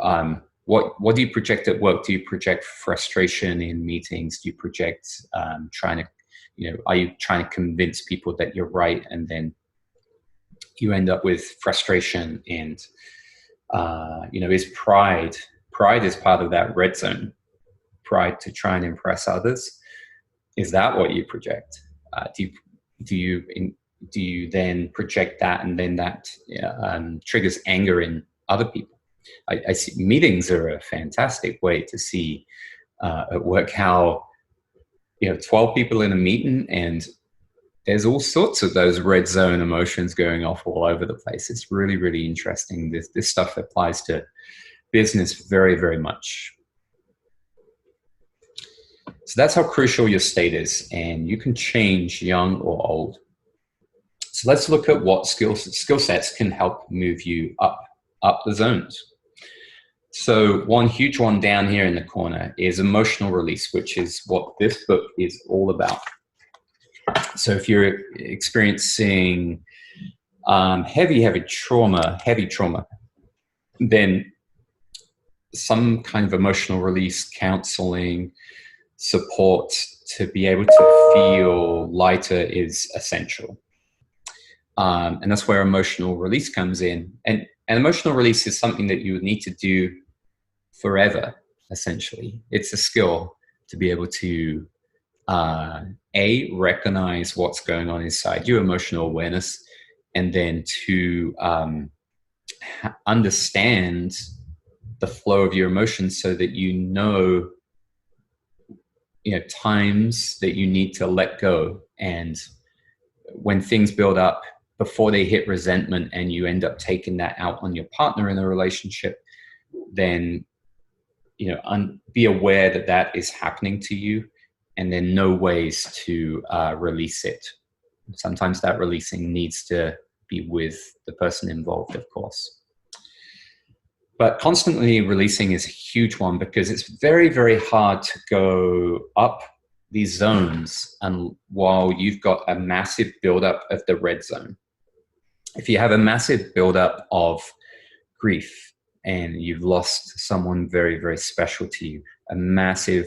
what do you project at work? Do you project frustration in meetings? Do you project are you trying to convince people that you're right, and then you end up with frustration? And is pride is part of that red zone? Pride to try and impress others. Is that what you project? Do you then project that, and then that triggers anger in other people? I see meetings are a fantastic way to see at work how 12 people in a meeting, and there's all sorts of those red zone emotions going off all over the place. It's really, really interesting. This stuff applies to business very, very much. So that's how crucial your state is, and you can change young or old. So let's look at what skill sets can help move you up the zones. So one huge one down here in the corner is emotional release, which is what this book is all about. So if you're experiencing heavy trauma, then some kind of emotional release counseling support to be able to feel lighter is essential. And that's where emotional release comes in. And emotional release is something that you would need to do forever, essentially. It's a skill to be able to recognize what's going on inside you, emotional awareness, and then to understand the flow of your emotions so that times that you need to let go. And when things build up before they hit resentment and you end up taking that out on your partner in a relationship, then be aware that that is happening to you, and then know ways to release it. Sometimes that releasing needs to be with the person involved, of course. But constantly releasing is a huge one, because it's very, very hard to go up these zones and while you've got a massive buildup of the red zone. If you have a massive buildup of grief and you've lost someone very, very special to you, a massive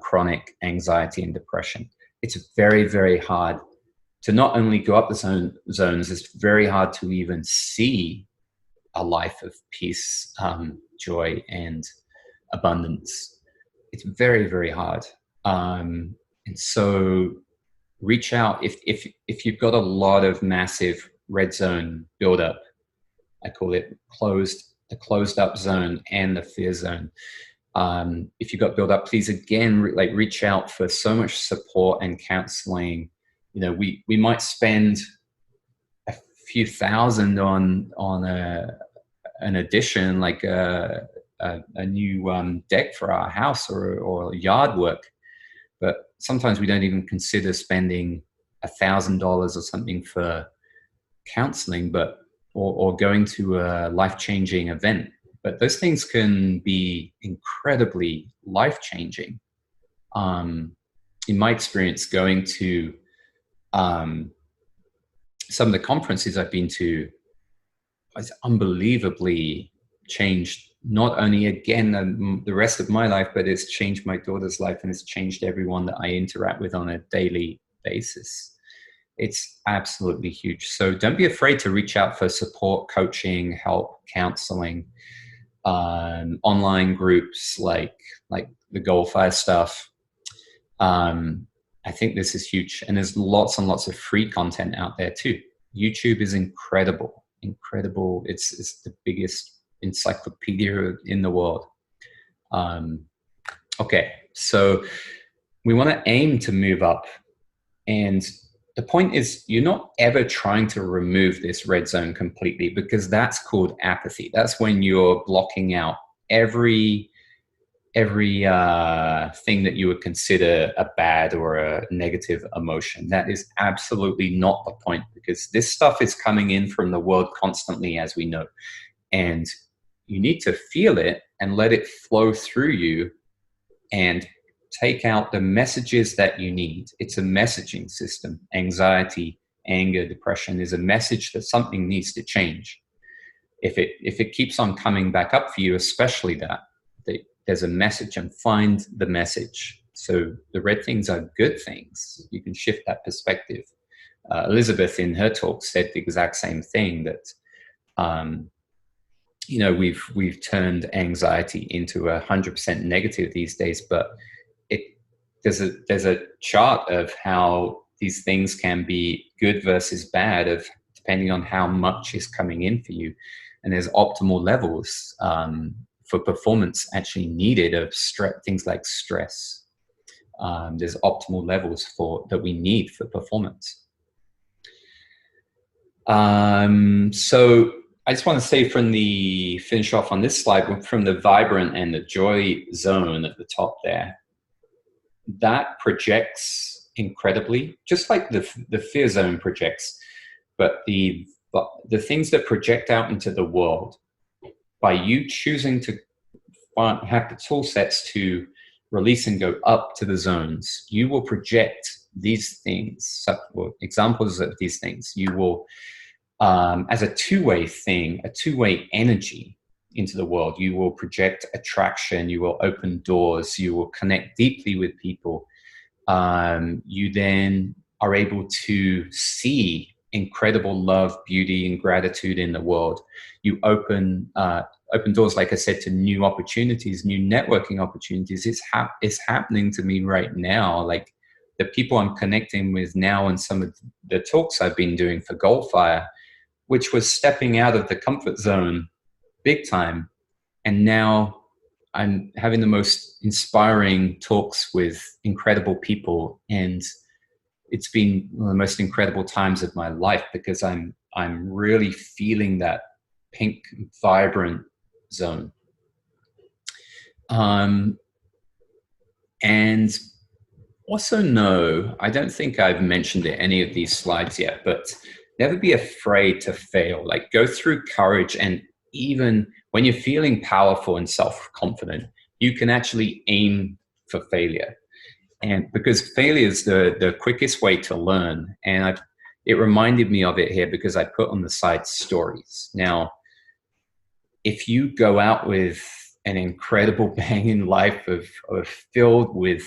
chronic anxiety and depression, it's very, very hard to not only go up the zones, it's very hard to even see a life of peace, joy, and abundance. It's very, very hard. And so reach out if you've got a lot of massive red zone buildup. I call it the closed up zone and the fear zone. If you've got build up, please again reach out for so much support and counseling. We might spend a few thousand on an addition, like a new deck for our house or yard work, but sometimes we don't even consider spending $1,000 or something for counseling, or going to a life-changing event. But those things can be incredibly life-changing. In my experience, going to some of the conferences I've been to, it's unbelievably changed not only again the rest of my life, but it's changed my daughter's life, and it's changed everyone that I interact with on a daily basis. It's absolutely huge. So don't be afraid to reach out for support, coaching, help, counseling, online groups like the Goldfire stuff. I think this is huge, and there's lots and lots of free content out there too. YouTube is incredible. It's the biggest encyclopedia in the world. Okay, so we want to aim to move up, and the point is, you're not ever trying to remove this red zone completely, because that's called apathy. That's when you're blocking out every thing that you would consider a bad or a negative emotion. That is absolutely not the point, because this stuff is coming in from the world constantly, as we know, and you need to feel it and let it flow through you and take out the messages that you need. It's a messaging system. Anxiety, anger, depression is a message that something needs to change. If it keeps on coming back up for you, especially that there's a message, and find the message. So the red things are good things. You can shift that perspective. Elizabeth in her talk said the exact same thing, that we've turned anxiety into 100% negative these days, but there's a chart of how these things can be good versus bad, of depending on how much is coming in for you. And there's optimal levels for performance actually needed of things like stress. There's optimal levels that we need for performance. So I just want to say, finish off on this slide, from the vibrant and the joy zone at the top there, that projects incredibly, just like the fear zone projects, but the things that project out into the world, by you choosing to have the tool sets to release and go up to the zones, you will project these things, examples of these things. You will, as a two-way thing, a two-way energy into the world, you will project attraction, you will open doors, you will connect deeply with people. You then are able to see incredible love, beauty, and gratitude in the world. You open doors, like I said, to new opportunities, new networking opportunities. It's happening to me right now. Like the people I'm connecting with now, and some of the talks I've been doing for Goldfire, which was stepping out of the comfort zone big time. And now I'm having the most inspiring talks with incredible people, and it's been one of the most incredible times of my life, because I'm really feeling that pink, vibrant zone. And also know, I don't think I've mentioned it any of these slides yet, but never be afraid to fail. Like, go through courage, and even when you're feeling powerful and self-confident, you can actually aim for failure. And because failure is the quickest way to learn. And it reminded me of it here, because I put on the side stories. Now, if you go out with an incredible banging life of filled with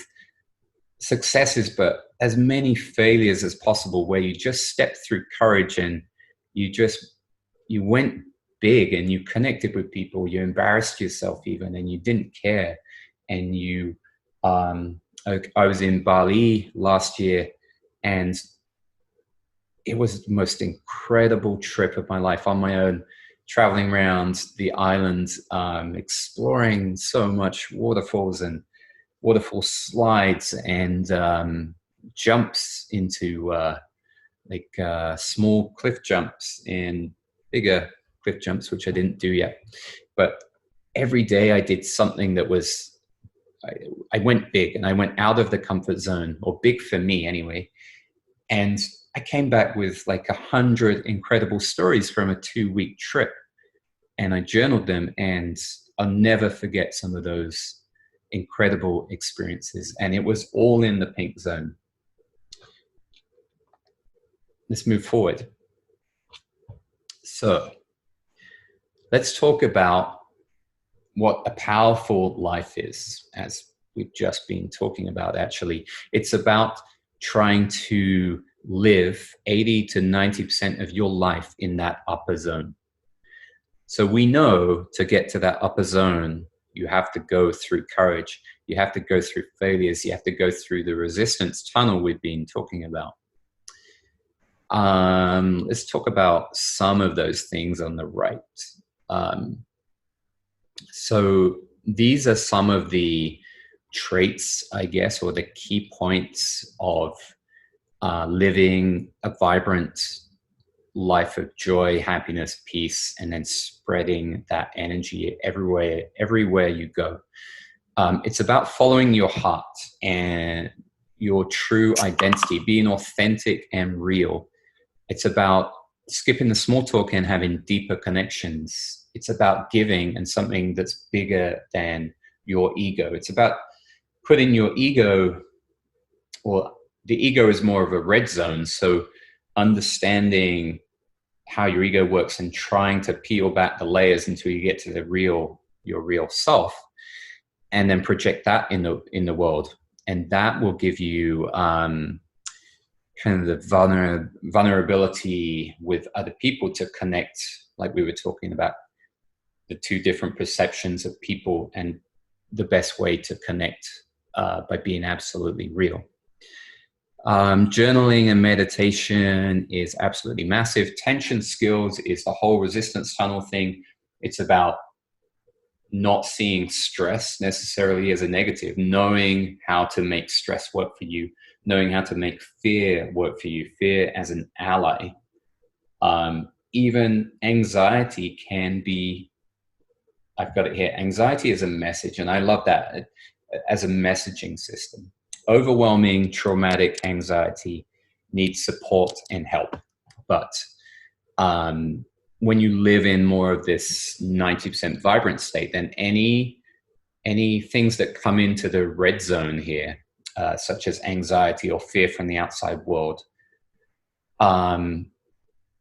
successes, but as many failures as possible, where you just stepped through courage, and you went big, and you connected with people, you embarrassed yourself even, and you didn't care. And I was in Bali last year, and it was the most incredible trip of my life, on my own, traveling around the island, exploring so much waterfalls and waterfall slides, and jumps into small cliff jumps and bigger cliff jumps, which I didn't do yet. But every day I did something that was, I went big, and I went out of the comfort zone, or big for me anyway. And I came back with like 100 incredible stories from a 2-week trip, and I journaled them, and I'll never forget some of those incredible experiences. And it was all in the pink zone. Let's move forward. So let's talk about what a powerful life is, as we've just been talking about. Actually, it's about trying to live 80 to 90% of your life in that upper zone. So we know to get to that upper zone, you have to go through courage, you have to go through failures, you have to go through the resistance tunnel we've been talking about. Let's talk about some of those things on the right. So these are some of the traits, I guess, or the key points of living a vibrant life of joy, happiness, peace, and then spreading that energy everywhere you go. It's about following your heart and your true identity, being authentic and real. It's about skipping the small talk and having deeper connections. It's about giving and something that's bigger than your ego. It's about putting your ego, or the ego is more of a red zone. So understanding how your ego works and trying to peel back the layers until you get to your real self, and then project that in the world. And that will give you kind of the vulnerability with other people to connect, like we were talking about, the two different perceptions of people, and the best way to connect by being absolutely real. Journaling and meditation is absolutely massive. Tension skills is the whole resistance tunnel thing. It's about not seeing stress necessarily as a negative, knowing how to make stress work for you, knowing how to make fear work for you, fear as an ally. Even anxiety can be, I've got it here, anxiety is a message, and I love that as a messaging system. Overwhelming traumatic anxiety needs support and help. But when you live in more of this 90% vibrant state, then any things that come into the red zone here, such as anxiety or fear from the outside world,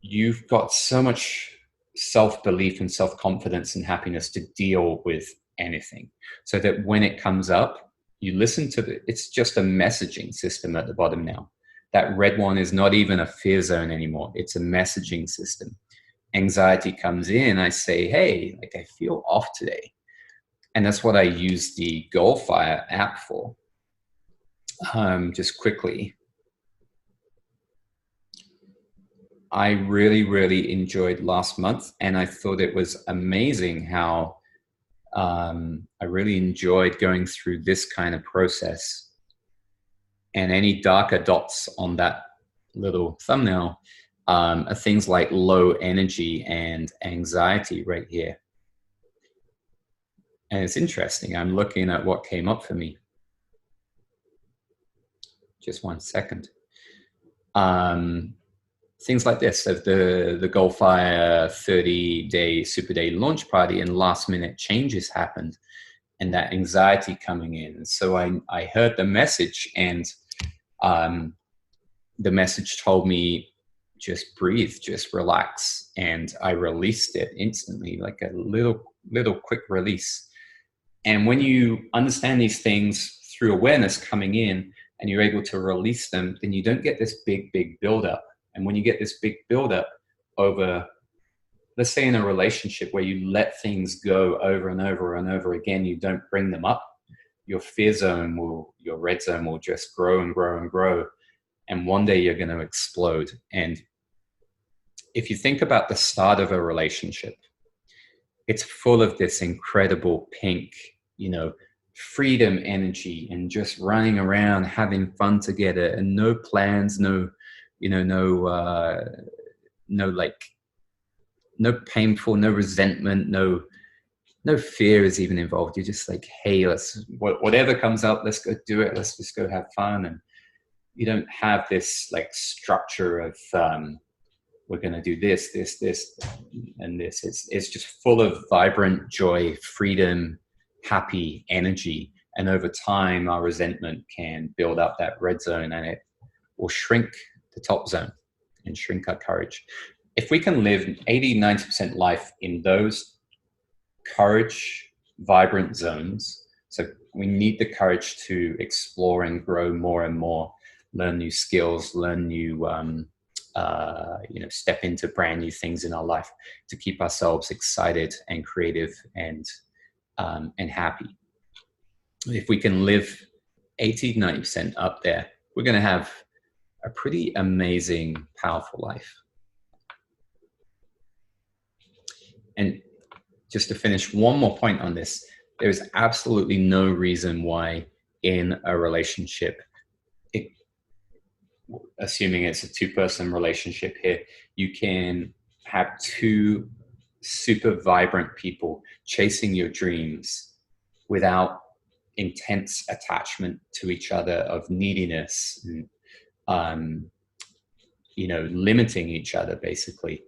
you've got so much self-belief and self-confidence and happiness to deal with anything, so that when it comes up, you listen to it's just a messaging system at the bottom now. That red one is not even a fear zone anymore. It's a messaging system. Anxiety comes in, I say, hey, like I feel off today. And that's what I use the Goalfire app for. Just quickly, I really, really enjoyed last month, and I thought it was amazing how I really enjoyed going through this kind of process. And any darker dots on that little thumbnail are things like low energy and anxiety right here. And it's interesting. I'm looking at what came up for me. Just 1 second. Things like this, of the Goalfire 30-day Super Day launch party, and last minute changes happened, and that anxiety coming in. So I heard the message, and the message told me, just breathe, just relax. And I released it instantly, like a little quick release. And when you understand these things through awareness coming in, and you're able to release them, then you don't get this big buildup. And when you get this big buildup over, let's say in a relationship where you let things go over and over and over again, you don't bring them up, your fear zone your red zone will just grow and grow and grow. And one day you're going to explode. And if you think about the start of a relationship, it's full of this incredible pink, freedom energy, and just running around, having fun together, and no plans, no painful, no resentment, no fear is even involved. You're just like, hey, whatever comes up, let's go do it. Let's just go have fun. And you don't have this like structure of, we're going to do this, and this. It's just full of vibrant joy, freedom, happy energy. And over time, our resentment can build up that red zone, and it will shrink the top zone and shrink our courage. if we can live 80-90% life in those courage, vibrant zones, so we need the courage to explore and grow more and more, learn new skills, learn new, step into brand new things in our life to keep ourselves excited and creative and happy. If we can live 80-90% up there, we're going to have a pretty amazing, powerful life. And just to finish, one more point on this, there is absolutely no reason why in a relationship, assuming it's a two-person relationship here, you can have two super vibrant people chasing your dreams without intense attachment to each other of neediness and, limiting each other basically,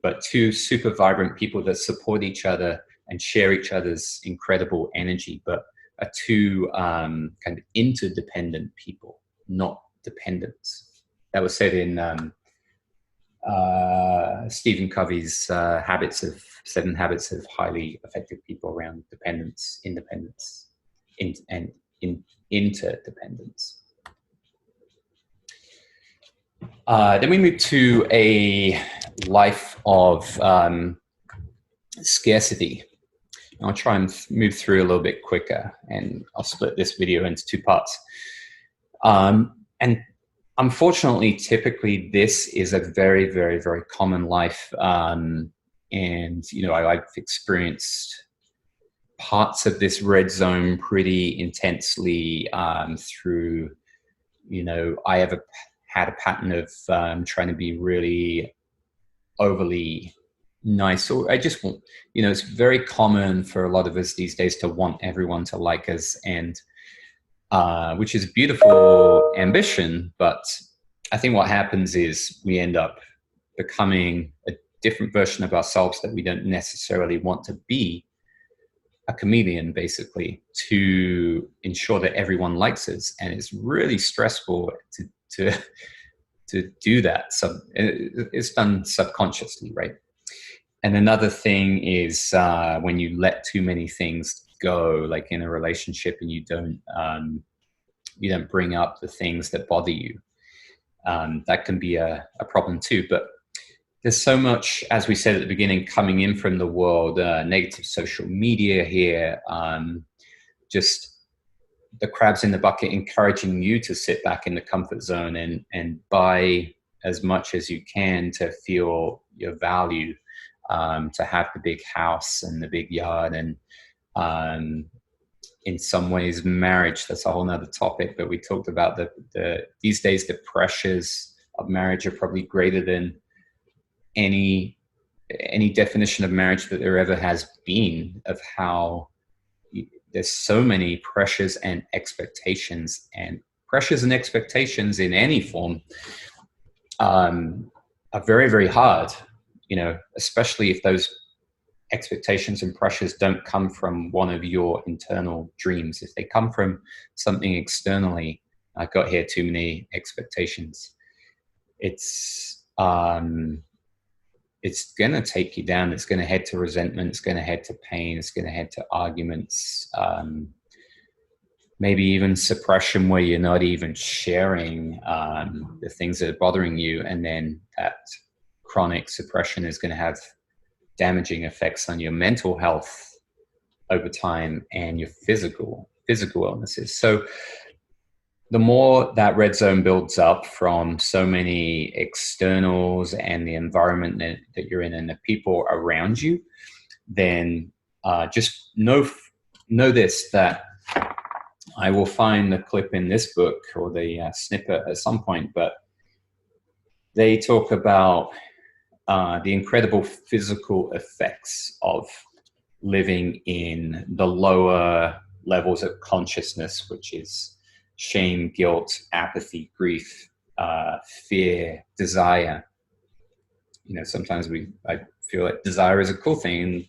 but two super vibrant people that support each other and share each other's incredible energy, but are two kind of interdependent people, not dependents. That was said in Stephen Covey's 7 Habits of Highly Effective People around dependence, independence, and interdependence. Then we move to a life of scarcity. I'll try and move through a little bit quicker, and I'll split this video into 2 parts. And unfortunately, typically, this is a very, very, very common life. And, I've experienced parts of this red zone pretty intensely through, I have had a pattern of trying to be really overly nice, or I just want, it's very common for a lot of us these days to want everyone to like us, and which is a beautiful ambition, but I think what happens is we end up becoming a different version of ourselves that we don't necessarily want to be, a chameleon basically, to ensure that everyone likes us, and it's really stressful to do that. So it's done subconsciously, right? And another thing is when you let too many things go, like in a relationship, and you don't bring up the things that bother you. That can be a problem too. But there's so much, as we said at the beginning, coming in from the world, negative social media here, just the crabs in the bucket encouraging you to sit back in the comfort zone and buy as much as you can to feel your value, to have the big house and the big yard, and in some ways marriage, that's a whole nother topic, but we talked about these days the pressures of marriage are probably greater than any definition of marriage that there ever has been, of how there's so many pressures and expectations, and pressures and expectations in any form are very, very hard, especially if those expectations and pressures don't come from one of your internal dreams. If they come from something externally, I got here too many expectations, it's going to take you down. It's going to head to resentment. It's going to head to pain. It's going to head to arguments, maybe even suppression, where you're not even sharing the things that are bothering you. And then that chronic suppression is going to have damaging effects on your mental health over time and your physical illnesses. So the more that red zone builds up from so many externals and the environment that you're in and the people around you, then just know this, that I will find the clip in this book or the snippet at some point, but they talk about the incredible physical effects of living in the lower levels of consciousness, which is shame, guilt, apathy, grief, fear, desire. Sometimes I feel like desire is a cool thing, and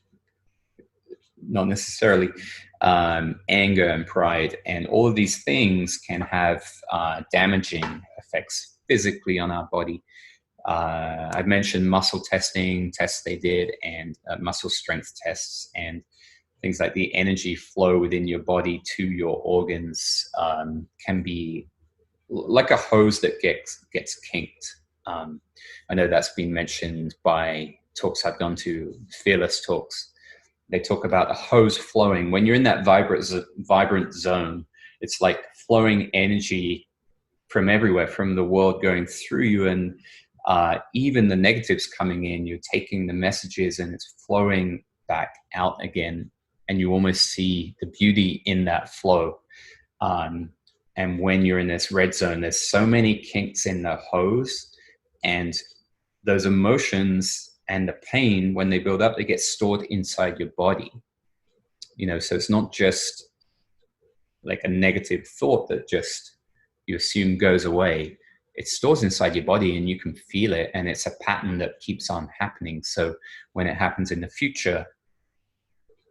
not necessarily. Anger and pride, and all of these things can have damaging effects physically on our body. I've mentioned muscle testing tests they did, and muscle strength tests, and things like the energy flow within your body to your organs can be like a hose that gets kinked. I know that's been mentioned by talks I've gone to, Fearless talks. They talk about a hose flowing. When you're in that vibrant zone, it's like flowing energy from everywhere, from the world going through you, and even the negatives coming in, you're taking the messages and it's flowing back out again, and you almost see the beauty in that flow. And when you're in this red zone, there's so many kinks in the hose, and those emotions and the pain, when they build up, they get stored inside your body. So it's not just like a negative thought that just you assume goes away. It stores inside your body and you can feel it, and it's a pattern that keeps on happening. So when it happens in the future,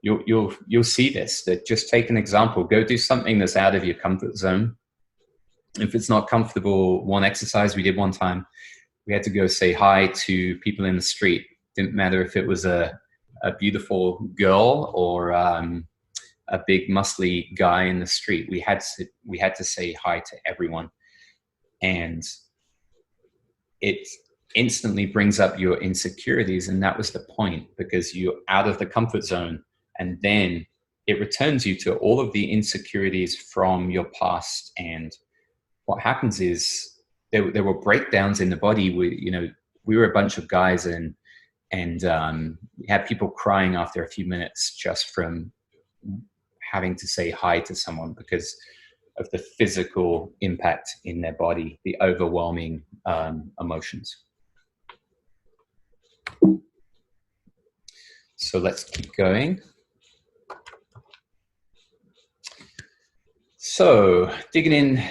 you'll see this. That just take an example, go do something that's out of your comfort zone. If it's not comfortable, one exercise we did one time, we had to go say hi to people in the street. Didn't matter if it was a beautiful girl or a big muscly guy in the street. We had to say hi to everyone, and it instantly brings up your insecurities. And that was the point, because you're out of the comfort zone, and then it returns you to all of the insecurities from your past. And what happens is there were breakdowns in the body. We were a bunch of guys, and we had people crying after a few minutes just from having to say hi to someone because of the physical impact in their body, the overwhelming emotions. So let's keep going. So digging in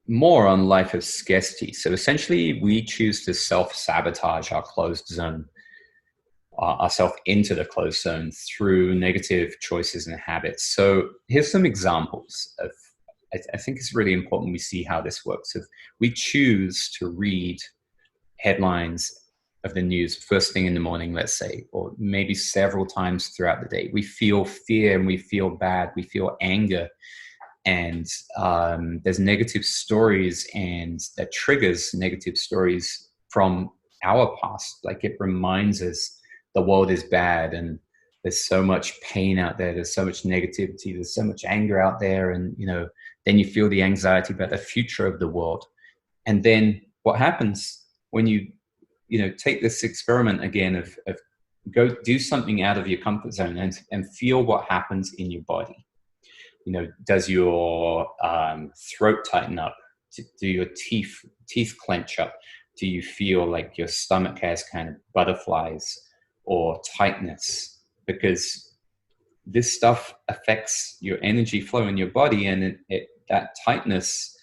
more on life of scarcity. So essentially we choose to self-sabotage our closed zone, ourselves into the closed zone through negative choices and habits. So here's some examples of, I think it's really important we see how this works. If we choose to read headlines of the news first thing in the morning, let's say, or maybe several times throughout the day, we feel fear and we feel bad, we feel anger, and there's negative stories, and that triggers negative stories from our past. Like it reminds us the world is bad, and there's so much pain out there, there's so much negativity, there's so much anger out there, and then you feel the anxiety about the future of the world. And then what happens when you take this experiment again of go do something out of your comfort zone and feel what happens in your body. Does your throat tighten up? Do your teeth clench up? Do you feel like your stomach has kind of butterflies or tightness? Because this stuff affects your energy flow in your body, and that tightness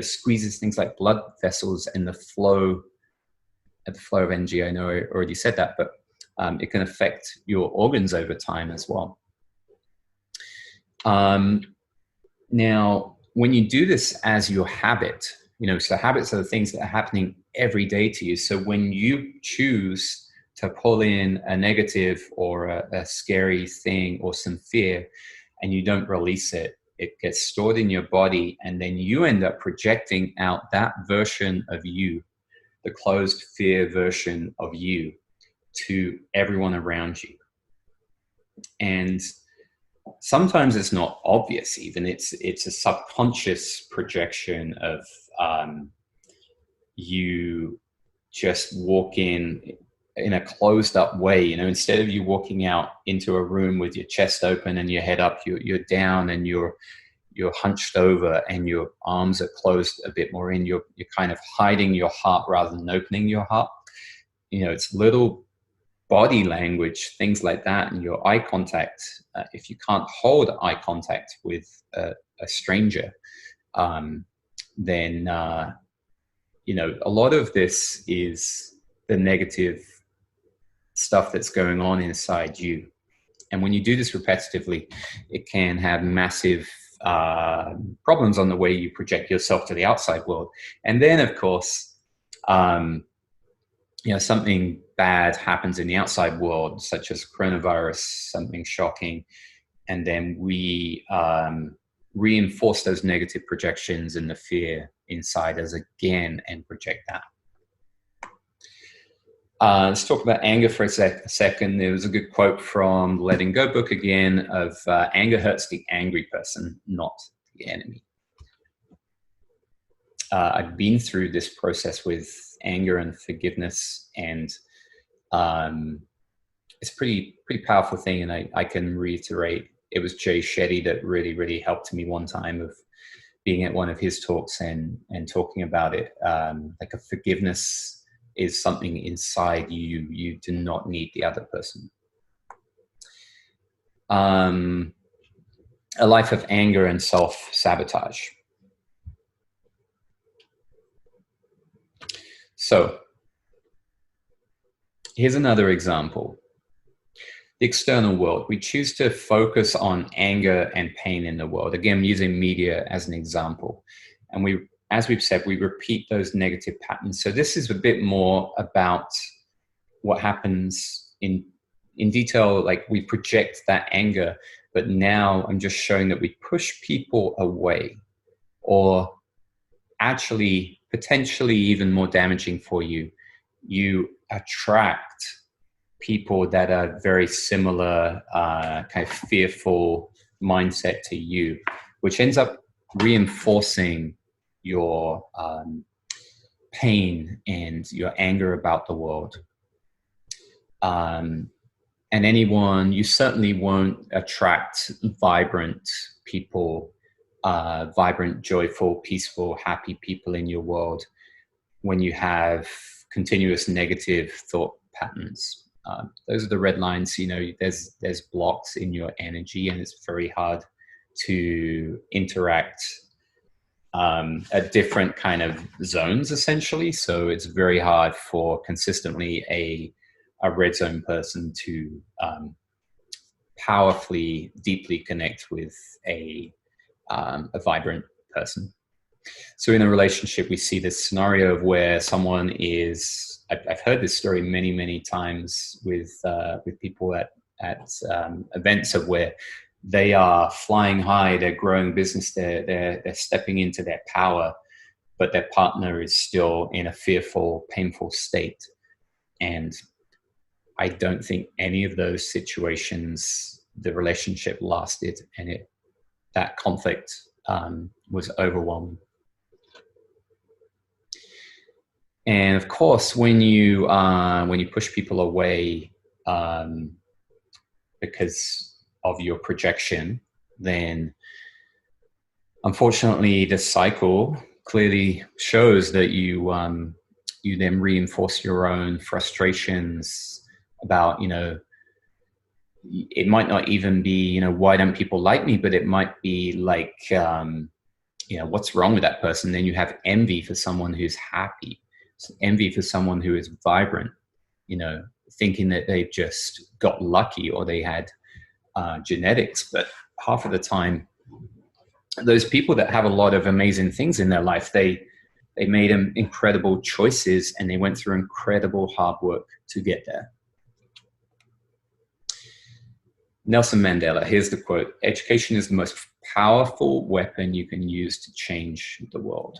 squeezes things like blood vessels and the flow of energy. I know I already said that, but it can affect your organs over time as well. Now, when you do this as your habit, so habits are the things that are happening every day to you. So when you choose to pull in a negative or a scary thing or some fear, and you don't release it, it gets stored in your body, and then you end up projecting out that version of you, the closed fear version of you, to everyone around you. And sometimes it's not obvious even. It's a subconscious projection of you just walk in a closed up way. Instead of you walking out into a room with your chest open and your head up, you're down and you're hunched over and your arms are closed a bit more in. You're kind of hiding your heart rather than opening your heart. It's little body language, things like that, and your eye contact. If you can't hold eye contact with a stranger, then a lot of this is the negative stuff that's going on inside you. And when you do this repetitively, it can have massive problems on the way you project yourself to the outside world. And then, of course, something bad happens in the outside world, such as coronavirus, something shocking, and then we reinforce those negative projections and the fear inside us again and project that. Let's talk about anger for a second. There was a good quote from the Letting Go book again of anger hurts the angry person, not the enemy. I've been through this process with anger and forgiveness, and it's a pretty powerful thing. And I can reiterate, it was Jay Shetty that really helped me one time, of being at one of his talks and talking about it. Like, a forgiveness is something inside you. You do not need the other person. A life of anger and self-sabotage. So here's another example. The external world. We choose to focus on anger and pain in the world. Again, using media as an example. And we, as we've said, we repeat those negative patterns. So this is a bit more about what happens in detail. Like, we project that anger, but now I'm just showing that we push people away, or actually potentially even more damaging for you. You attract people that are very similar, kind of fearful mindset to you, which ends up reinforcing your pain and your anger about the world. And you certainly won't attract vibrant people, vibrant, joyful, peaceful, happy people in your world when you have continuous negative thought patterns. Those are the red lines. There's blocks in your energy, and it's very hard to interact at different kind of zones, essentially. So it's very hard for consistently a red zone person to powerfully, deeply connect with a vibrant person. So in a relationship, we see this scenario of where someone is, I've heard this story many times with people at events, of where they are flying high, they're growing business, they're stepping into their power, but their partner is still in a fearful, painful state. And I don't think any of those situations, the relationship lasted, and that conflict was overwhelming. And of course, when you push people away because of your projection, then unfortunately the cycle clearly shows that you then reinforce your own frustrations about, it might not even be, why don't people like me, but it might be like, what's wrong with that person? Then you have envy for someone who's happy, envy for someone who is vibrant, thinking that they've just got lucky or they had genetics. But half of the time, those people that have a lot of amazing things in their life, they made incredible choices, and they went through incredible hard work to get there. Nelson Mandela, here's the quote: "Education is the most powerful weapon you can use to change the world."